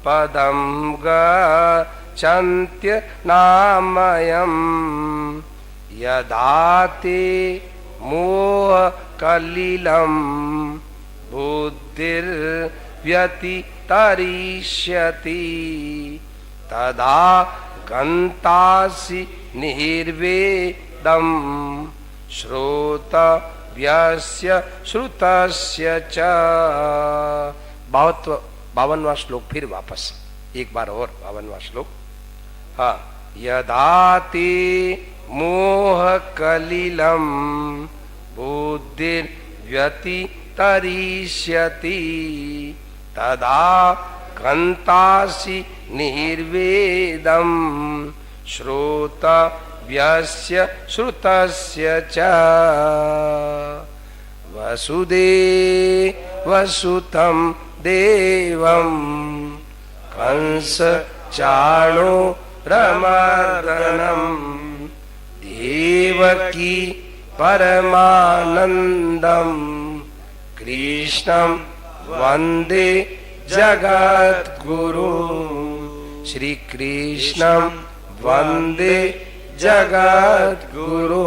पदं गच्छन्त्य नामयम् यदा ते मोह कलिलं बुद्धिर्व्यतितरिष्यति तदा गन्तासि निर्वेदं श्रोतव्यस्य श्रुतस्य च। 52वां श्लोक फिर वापस एक बार और। 52वां श्लोक। हाँ। यदा ते मोह कलिलं बुद्धिर्व्यतितरिष्यति तदा गन्तासि निर्वेदं श्रोतव्यस्य श्रुतस्य च। वसुदेवसुतं देवं कंस चाणूरमर्दनं देवकी परमानंदं कृष्णं वंदे जगद्गुरु। श्री कृष्णं वंदे जगद्गुरु।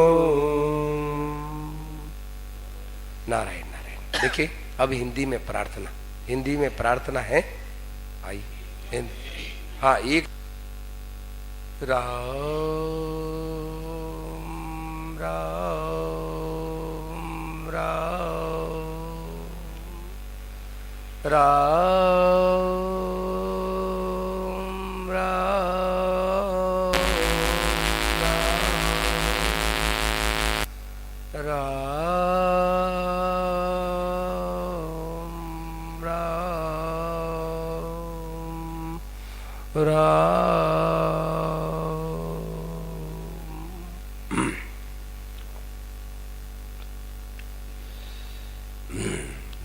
नारायण नारायण। देखिए, अब हिंदी में प्रार्थना। हिंदी में प्रार्थना है। आई हाँ, एक राम राम राम राम राम राम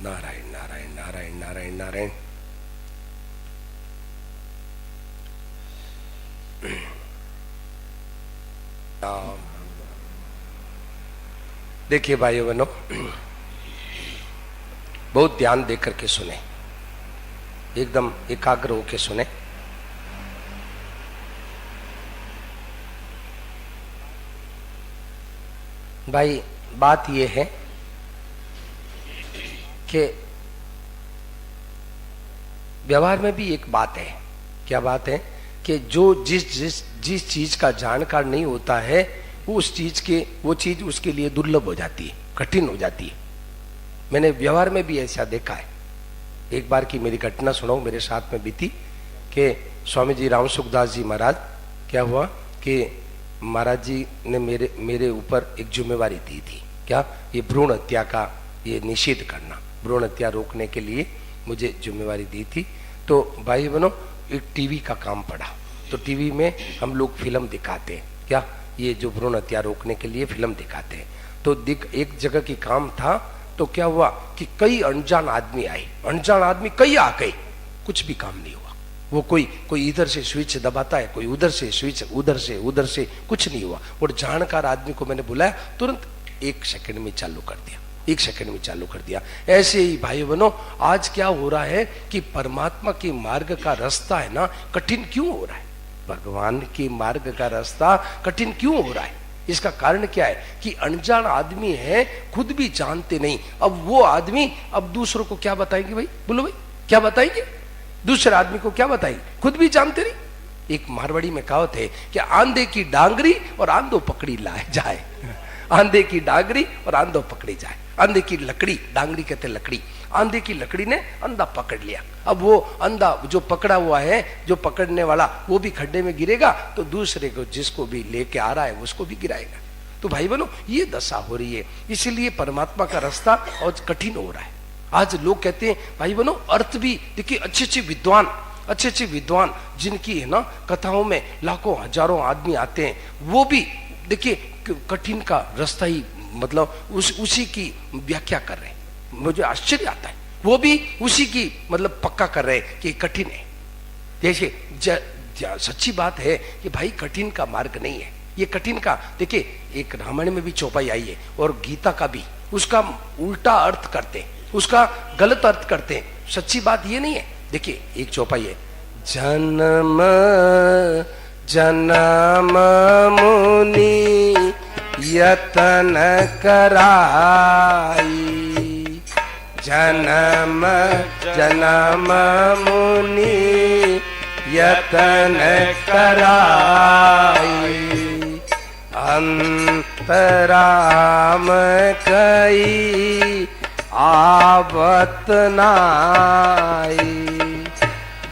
नारायण नारायण नारायण नारायण नारायण। देखिए भाइयों बहनों, बहुत ध्यान देकर के सुने, एकदम एकाग्र होकर सुने। भाई बात यह है कि व्यवहार में भी एक बात है। क्या बात है? कि जो जिस चीज का जानकार नहीं होता है उस चीज के वो चीज उसके लिए दुर्लभ हो जाती है, कठिन हो जाती है। मैंने व्यवहार में भी ऐसा देखा है। एक बार की मेरी घटना सुनाऊं, मेरे साथ में बीती कि स्वामी जी राम सुखदास जी महाराज, क्या हुआ कि महाराज जी ने मेरे ऊपर एक जिम्मेवारी दी थी, क्या, ये भ्रूण हत्या का ये निषेध करना, भ्रूण हत्या रोकने के लिए मुझे जिम्मेवारी दी थी। तो भाई बहनों, एक टीवी का काम पड़ा, तो टीवी में हम लोग फिल्म दिखाते हैं, क्या, ये जो भ्रूण हत्या रोकने के लिए फिल्म दिखाते हैं। तो एक जगह की काम था, तो क्या हुआ कि कई अनजान आदमी आए, अनजान आदमी कई आ गए, कुछ भी काम नहीं हुआ। वो कोई इधर से स्विच दबाता है, कोई उधर से स्विच, उधर से, कुछ नहीं हुआ। और जानकार आदमी को मैंने बुलाया, तुरंत 1 सेकंड में चालू कर दिया, 1 सेकंड में चालू कर दिया। ऐसे ही भाई बहनों, आज क्या हो रहा है कि परमात्मा के मार्ग का रास्ता है ना, कठिन क्यों हो रहा है? भगवान के मार्ग का रास्ता कठिन क्यों हो रहा है? इसका कारण क्या है कि अनजान आदमी है, खुद भी जानते नहीं। अब वो आदमी अब दूसरों को क्या बताएंगे भाई? बोलो भाई, क्या बताएंगे? दूसरे आदमी को क्या बताएंगे? खुद भी जानते नहीं। एक मारवाड़ी में कहावत है कि आंधे की डांगरी और आंधो पकड़ी लाए जाए, आंधे की डांगरी और आंधो पकड़ी जाए। अंधे की लकड़ी, डांगरी कहते लकड़ी, आंधे की लकड़ी ने अंधा पकड़ लिया। अब वो अंधा जो पकड़ा हुआ है, जो पकड़ने वाला, वो भी खड्डे में गिरेगा, तो दूसरे को जिसको भी लेके आ रहा है उसको भी गिराएगा। तो भाई बहनों, ये दशा हो रही है, इसीलिए परमात्मा का रास्ता आज कठिन हो रहा है। आज लोग कहते हैं भाई बहनों, अर्थ भी देखिए, अच्छे विद्वान जिनकी है ना कथाओं में लाखों हजारों आदमी आते हैं, वो भी देखिए कठिन का रास्ता ही मतलब उसी की व्याख्या कर रहे हैं। मुझे आश्चर्य आता है, वो भी उसी की मतलब पक्का कर रहे हैं कि कठिन है। जैसे सच्ची बात है कि भाई कठिन का मार्ग नहीं है ये, कठिन का देखिए, एक रामायण में भी चौपाई आई है और गीता का भी, उसका उल्टा अर्थ करते हैं, उसका गलत अर्थ करते हैं। सच्ची बात ये नहीं है। देखिए एक चौपाई है, जन्म जन्म मुनि यतन कराई, जन्म जन्म मुनि यतन कराई, अंतराम कई आवत नाई,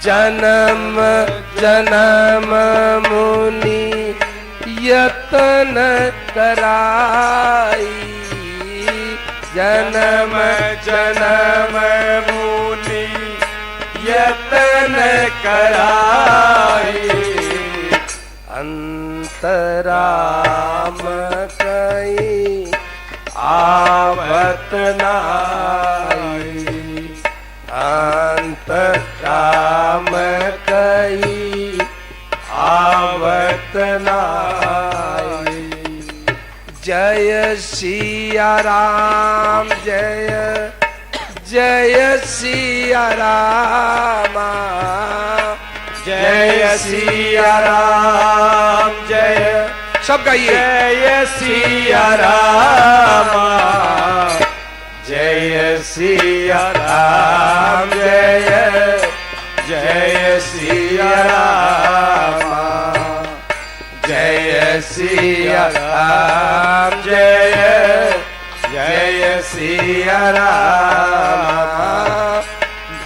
जन्म जन्म मुनि यतन कराई, जन्म जन्म मुनि यतन कराई, अंतराम कई आवत नाई, अंतराम कई आवत नाई। जय सिया राम, जय जय सिया राम, जय सिया राम, जय सब गाइए, जय सिया राम, जय सिया राम, जय जय सिया राम, जय सिया राम, जय जय सिया राम,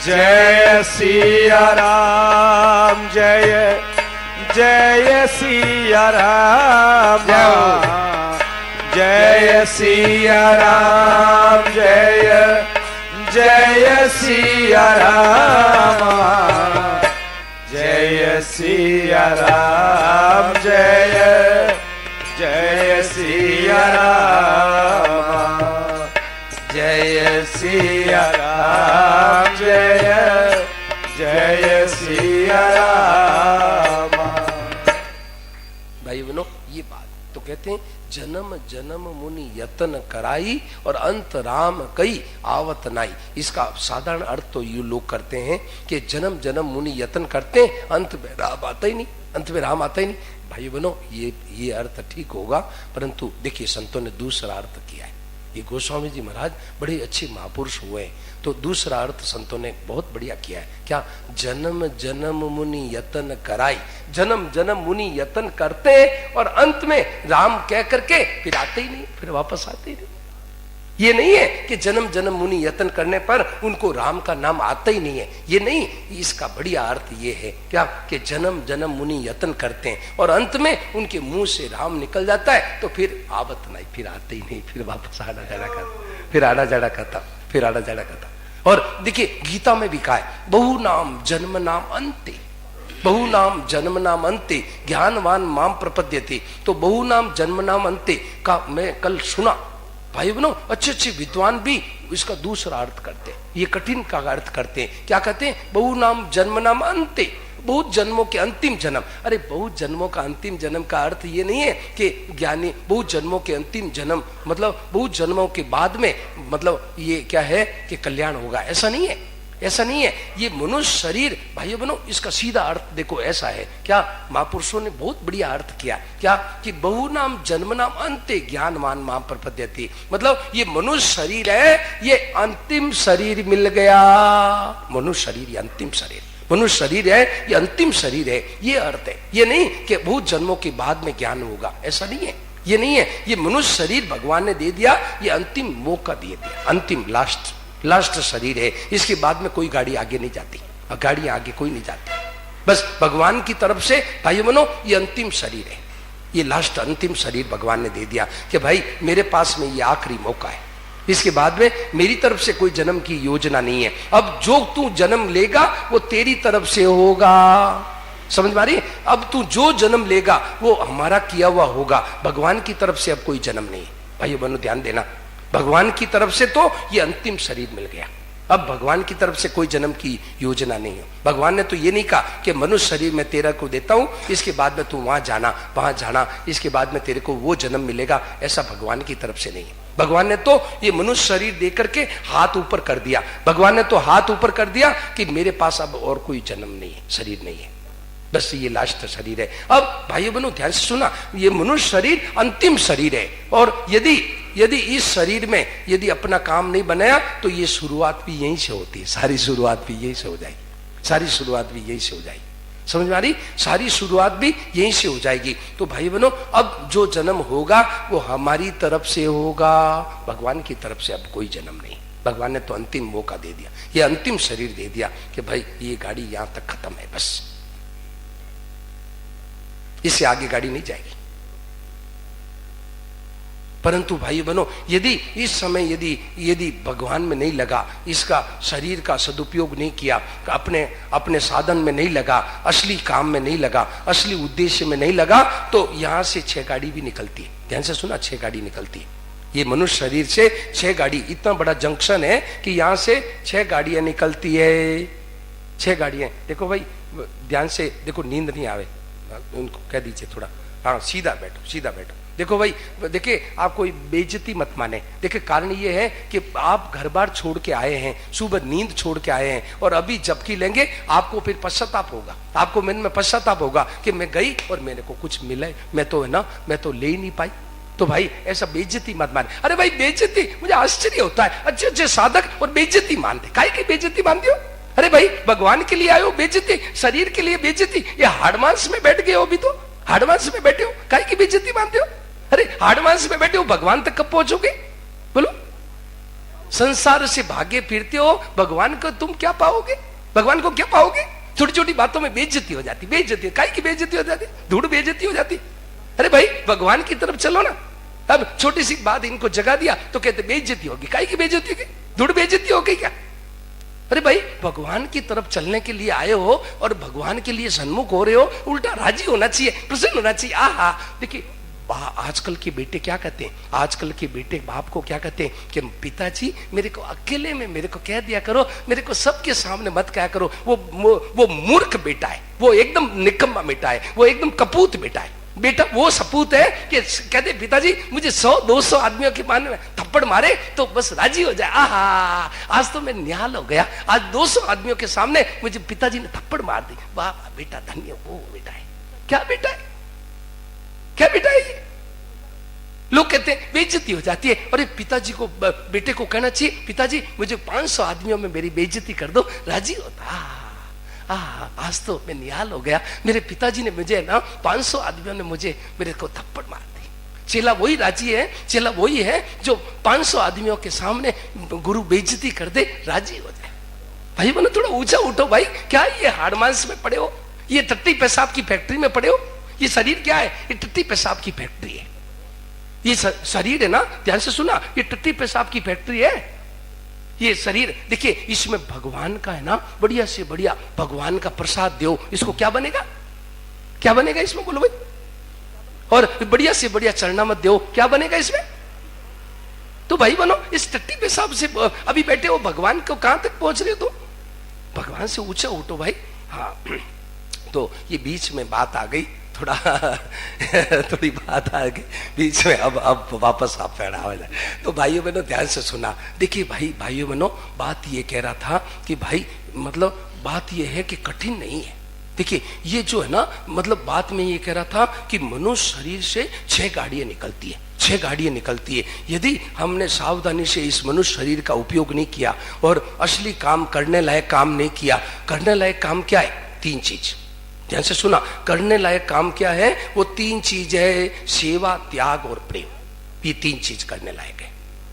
जय सिया राम, जय जय सिया राम, जय सिया राम, जय जय सिया राम, जय सिया राम, जय जय सिया राम, जय सिया राम, जय जय सिया राम। भाई बहनों, ये बात तो कहते हैं जन्म जन्म मुनि यतन कराई और अंत राम कई आवत नाई। इसका साधारण अर्थ तो ये लोग करते हैं कि जन्म जन्म मुनि यतन करते हैं, अंत में राम आता ही नहीं, अंत में राम आता ही नहीं। भाई बहनों, ये अर्थ ठीक होगा, परंतु देखिए संतों ने दूसरा अर्थ किया है। ये गोस्वामी जी महाराज बड़े अच्छे महापुरुष हुए हैं, तो दूसरा अर्थ संतों ने बहुत बढ़िया किया है। क्या? जन्म जन्म मुनि यतन कराई, जन्म जन्म मुनि यतन करते हैं और अंत में राम कह करके फिर आते ही नहीं, फिर वापस आते ही नहीं। ये नहीं है कि जन्म जन्म मुनि यत्न करने पर उनको राम का नाम आता ही नहीं है, ये नहीं। इसका बढ़िया अर्थ ये है क्या कि जन्म जन्म मुनि यत्न करते हैं और अंत में उनके मुंह से राम निकल जाता है तो फिर आवत नहीं, फिर आते ही नहीं, फिर वापस आना जाना करता, फिर आना जाना करता, फिर आना जाना करता। और देखिए गीता में भी कहा है बहु नाम जन्म नाम अंते, बहु नाम जन्म नाम अंते ज्ञानवान माम प्रपद्यते। तो बहु नाम जन्म नाम अंते का मैं कल सुना, भाई बनो अच्छे अच्छे विद्वान भी इसका दूसरा अर्थ करते हैं, ये कठिन का अर्थ करते हैं। क्या कहते हैं? बहु नाम जन्म नाम अंते, बहुत जन्मों के अंतिम जन्म। अरे बहुत जन्मों का अंतिम जन्म का अर्थ ये नहीं है कि ज्ञानी बहुत जन्मों के अंतिम जन्म मतलब बहुत जन्मों के बाद में मतलब ये क्या है कि कल्याण होगा, ऐसा नहीं है, ऐसा नहीं है। ये मनुष्य शरीर भाइयों बनो इसका सीधा अर्थ देखो ऐसा है क्या, महापुरुषों ने बहुत बढ़िया अर्थ किया क्या कि बहु नाम जन्म नाम अंते ज्ञानवान मां प्रपद्यते। मतलब ये मनुष्य शरीर है, ये अंतिम शरीर मिल गया। मनुष्य शरीर ये अंतिम शरीर, मनुष्य शरीर है ये अंतिम शरीर है, ये अर्थ है। ये नहीं कि बहुत जन्मों के बाद में ज्ञान होगा, ऐसा नहीं है, ये नहीं है। ये मनुष्य शरीर भगवान ने दे दिया, ये अंतिम मौका दे दिया, अंतिम लास्ट शरीर है। इसके बाद में कोई गाड़ी आगे नहीं जाती, गाड़ी आगे कोई नहीं जाती। बस भगवान की तरफ से भाई बनो ये अंतिम शरीर है, ये लास्ट अंतिम शरीर भगवान ने दे दिया कि भाई मेरे पास में ये आखिरी मौका है, इसके बाद में मेरी तरफ से कोई जन्म की योजना नहीं है। अब जो तू जन्म लेगा वो तेरी तरफ से होगा, समझ में आ रही? अब तू जो जन्म लेगा वो हमारा किया हुआ होगा, भगवान की तरफ से अब कोई जन्म नहीं है। भाइयों बहनों ध्यान देना, भगवान की तरफ से तो ये अंतिम शरीर मिल गया, अब भगवान की तरफ से कोई जन्म की योजना नहीं है। भगवान ने तो ये नहीं कहा कि मनुष्य शरीर में तेरा को देता हूं, इसके बाद में तू वहां जाना, इसके बाद में तेरे को वो जन्म मिलेगा, ऐसा भगवान की तरफ से नहीं है। भगवान ने तो ये मनुष्य शरीर दे करके हाथ ऊपर कर दिया, भगवान ने तो हाथ ऊपर कर दिया कि मेरे पास अब और कोई जन्म नहीं है, शरीर नहीं है, बस ये लास्ट शरीर है। अब भाइयों बहनों ध्यान से सुना, ये मनुष्य शरीर अंतिम शरीर है और यदि इस शरीर में यदि अपना काम नहीं बनाया तो ये शुरुआत भी यहीं से होती है, सारी शुरुआत भी यहीं से हो जाएगी, सारी शुरुआत भी यहीं से हो जाएगी, समझ में आ रही? सारी शुरुआत भी यहीं से हो जाएगी। तो भाई बहनों अब जो जन्म होगा वो हमारी तरफ से होगा, भगवान की तरफ से अब कोई जन्म नहीं। भगवान ने तो अंतिम मौका दे दिया, ये अंतिम शरीर दे दिया कि भाई ये गाड़ी यहां तक खत्म है, बस इससे आगे गाड़ी नहीं जाएगी। परंतु भाई बहनों यदि इस समय यदि भगवान में नहीं लगा, इसका शरीर का सदुपयोग नहीं किया, अपने साधन में नहीं लगा, असली काम में नहीं लगा, असली उद्देश्य में नहीं लगा, तो यहां से 6 गाड़ी भी निकलती है। ध्यान से सुना, 6 गाड़ी निकलती है। ये मनुष्य शरीर से 6 गाड़ी, इतना बड़ा जंक्शन है कि यहां से 6 गाड़ियां निकलती है, 6 गाड़ियां। देखो भाई ध्यान से देखो, नींद नहीं आवे उनको कह दीजिए थोड़ा, हाँ सीधा बैठो, सीधा बैठो। देखो भाई देखिए, आप कोई बेइज्जती मत माने। देखिए कारण ये है कि आप घर बार छोड़ के आए हैं, सुबह नींद छोड़ के आए हैं और अभी झपकी लेंगे, आपको फिर पश्चाताप होगा, आपको मन में पश्चाताप होगा कि मैं गई और मेरे को कुछ मिला, मैं तो ले ही नहीं पाई। तो भाई ऐसा बेइज्जती मत माने। अरे भाई बेइज्जती, मुझे आश्चर्य होता है, अच्छे अच्छे साधक और बेइज्जती मानते, काहे की बेइज्जती मानते हो? अरे भाई भगवान के लिए आए हो बेइज्जती, शरीर के लिए बेइज्जती, ये हाड़ मांस में बैठ गए हो, अभी तो हाड़ मांस में बैठे हो, काहे की बेइज्जती मानते हो? अरे हाड़ मांस में बैठे हो, भगवान तक कब पहुंचोगे? बोलो, संसार से भागे फिरते हो, भगवान को तुम क्या पाओगे? भगवान को क्या पाओगे? छोटी छोटी बातों में बेइज्जती हो जाती, बेइज्जती, काहे की बेइज्जती हो जाती? धूड़ बेइज्जती हो जाती। अरे भाई भगवान की तरफ चलो ना। अब छोटी सी बात इनको जगा दिया तो कहते बेइज्जती होगी, काहे की बेइज्जती होगी? धूड़ बेइज्जती हो गई क्या? अरे भाई भगवान की तरफ चलने के लिए आए हो और भगवान के लिए सन्मुख हो रहे हो, उल्टा राजी होना चाहिए, प्रसन्न होना चाहिए। आहा देखिए आजकल के बेटे क्या कहते हैं, आजकल के बेटे बाप को क्या कहते हैं कि पिताजी मेरे को अकेले में मेरे को कह दिया करो, मेरे को सबके सामने मत कहा करो। वो मूर्ख बेटा है, वो एकदम निकम्मा बेटा है, वो एकदम कपूत बेटा है। बेटा वो सपूत है कि कहते पिताजी मुझे 100-200 आदमियों के मान में थप्पड़ मारे तो बस राजी हो जाए। आहा आज तो मैं निहाल हो गया, आज 200 आदमियों के सामने मुझे पिताजी ने थप्पड़ मार दी, वाह बेटा धन्य। वो बेटा है, क्या बेटा है, क्या बेटा है ये? लोग कहते हैं बेइज्जती हो जाती है। और पिताजी को बेटे को कहना चाहिए पिताजी मुझे 500 आदमियों में मेरी बेइज्जती कर दो, राजी होता। आज तो मैं निहाल हो गया, मेरे पिताजी ने मुझे ना 500 आदमियों ने मुझे मेरे को थप्पड़ मार दी, चेला वही राजी है, चेला वही है जो 500 आदमियों के सामने गुरु बेइज्जती कर दे, राजी हो जाए। भाई बनो थोड़ा ऊंचा उठो भाई, क्या ये हाड़ मांस में पड़े हो, ये टट्टी पेशाब की फैक्ट्री में पड़े हो? ये शरीर क्या है? ये टट्टी पेशाब की फैक्ट्री है। ये शरीर है ना, ध्यान से सुना, ये टट्टी पेशाब की फैक्ट्री है। ये शरीर देखिए, इसमें भगवान का है ना, बढ़िया से बढ़िया भगवान का प्रसाद दो, इसको क्या बनेगा? क्या बनेगा इसमें, बोलो भाई? और बढ़िया से बढ़िया चरणामत दो, क्या बनेगा इसमें? तो भाई बनो, इस टट्टी पेशाब से अभी बैठे हो, भगवान को कहां तक पहुंच रहे हो? तो भगवान से ऊंचा उठो भाई। हाँ, तो ये बीच में बात आ गई, थोड़ा थोड़ी बात आ गई बीच में, अब वापस आप पैदा हो जाए। तो भाइयों बहनों ध्यान से सुना। देखिए भाइयों बहनों, बात ये कह रहा था कि भाई मतलब बात ये है कि कठिन नहीं है। देखिए ये जो है ना, मतलब बात में ये कह रहा था कि मनुष्य शरीर से 6 गाड़ियां निकलती है, 6 गाड़ियां निकलती है। यदि हमने सावधानी से इस मनुष्य शरीर का उपयोग नहीं किया और असली काम करने लायक काम नहीं किया, करने लायक काम क्या है? 3 चीज, ध्यान से सुना। करने लायक काम क्या है? वो 3 चीज है, सेवा, त्याग और प्रेम। ये 3 चीज करने लायक है।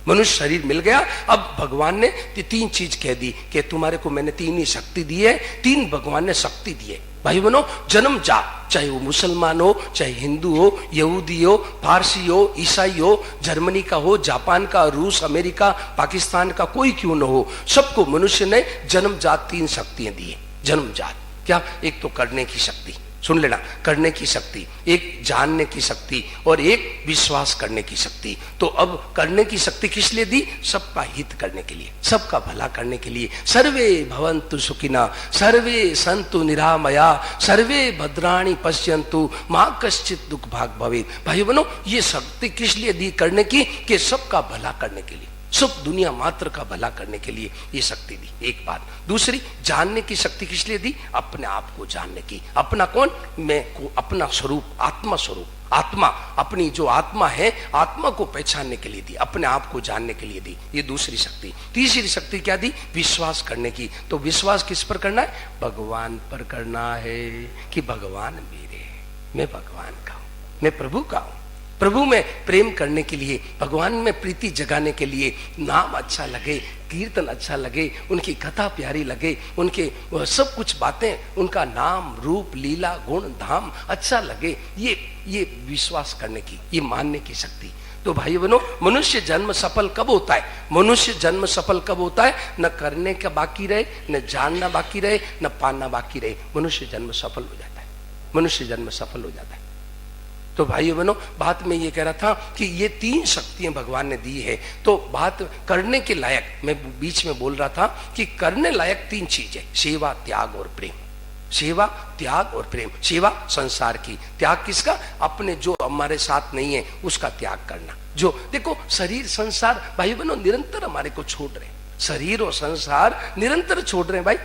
मनुष्य शरीर मिल गया, अब भगवान ने 3 चीज कह दी कि तुम्हारे को मैंने 3 ही शक्ति दी है, 3 भगवान ने शक्ति दी है। भाई बनो, जन्म जा, चाहे वो मुसलमान हो, चाहे हिंदू हो, यहूदी हो, फारसी हो, ईसाई हो, जर्मनी का हो, जापान का, रूस, अमेरिका, पाकिस्तान का, कोई क्यों न हो, सबको मनुष्य ने जन्म जात 3 शक्तियां दी है। जन्म जात क्या? एक तो करने की शक्ति, सुन लेना, करने की शक्ति, एक जानने की शक्ति और एक विश्वास करने की शक्ति। तो अब करने की शक्ति किस लिए दी? सबका हित करने के लिए, सबका भला करने के लिए। सर्वे भवन्तु सुखिना, सर्वे सन्तु निरामया, सर्वे भद्राणि पश्यन्तु, मा कश्चित् दुख भाग भवेत्। भाई बनो, ये शक्ति किस लिए दी करने की? कि सबका भला करने के लिए, सब दुनिया मात्र का भला करने के लिए ये शक्ति दी। एक बात। दूसरी, जानने की शक्ति किस लिए दी? अपने आप को जानने की। अपना कौन? मैं को, अपना स्वरूप, आत्मा स्वरूप, आत्मा, अपनी जो आत्मा है, आत्मा को पहचानने के लिए दी, अपने आप को जानने के लिए दी। ये दूसरी शक्ति। तीसरी शक्ति क्या दी? विश्वास करने की। तो विश्वास किस पर करना है? भगवान पर करना है कि भगवान मेरे, मैं भगवान का हूं, मैं प्रभु का हूं। प्रभु में प्रेम करने के लिए, भगवान में प्रीति जगाने के लिए, नाम अच्छा लगे, कीर्तन अच्छा लगे, उनकी कथा प्यारी लगे, उनके सब कुछ बातें, उनका नाम, रूप, लीला, गुण, धाम अच्छा लगे, ये विश्वास करने की, ये मानने की शक्ति। तो भाई बहनों, मनुष्य जन्म सफल कब होता है? मनुष्य जन्म सफल कब होता है? न करने का बाकी रहे, न जानना बाकी रहे, न पाना बाकी रहे, मनुष्य जन्म सफल हो जाता है। मनुष्य जन्म सफल हो जाता है। तो भाइयों बहनों, बात में ये कह रहा था कि ये 3 शक्तियां भगवान ने दी है। तो बात करने के लायक, मैं बीच में बोल रहा था कि करने लायक 3 चीज है, सेवा, त्याग और प्रेम। सेवा, त्याग और प्रेम। सेवा संसार की, त्याग किसका? अपने जो हमारे साथ नहीं है उसका त्याग करना। जो देखो, शरीर संसार भाई बहनों निरंतर हमारे को छोड़ रहे हैं, शरीर और संसार निरंतर छोड़ रहे हैं भाई।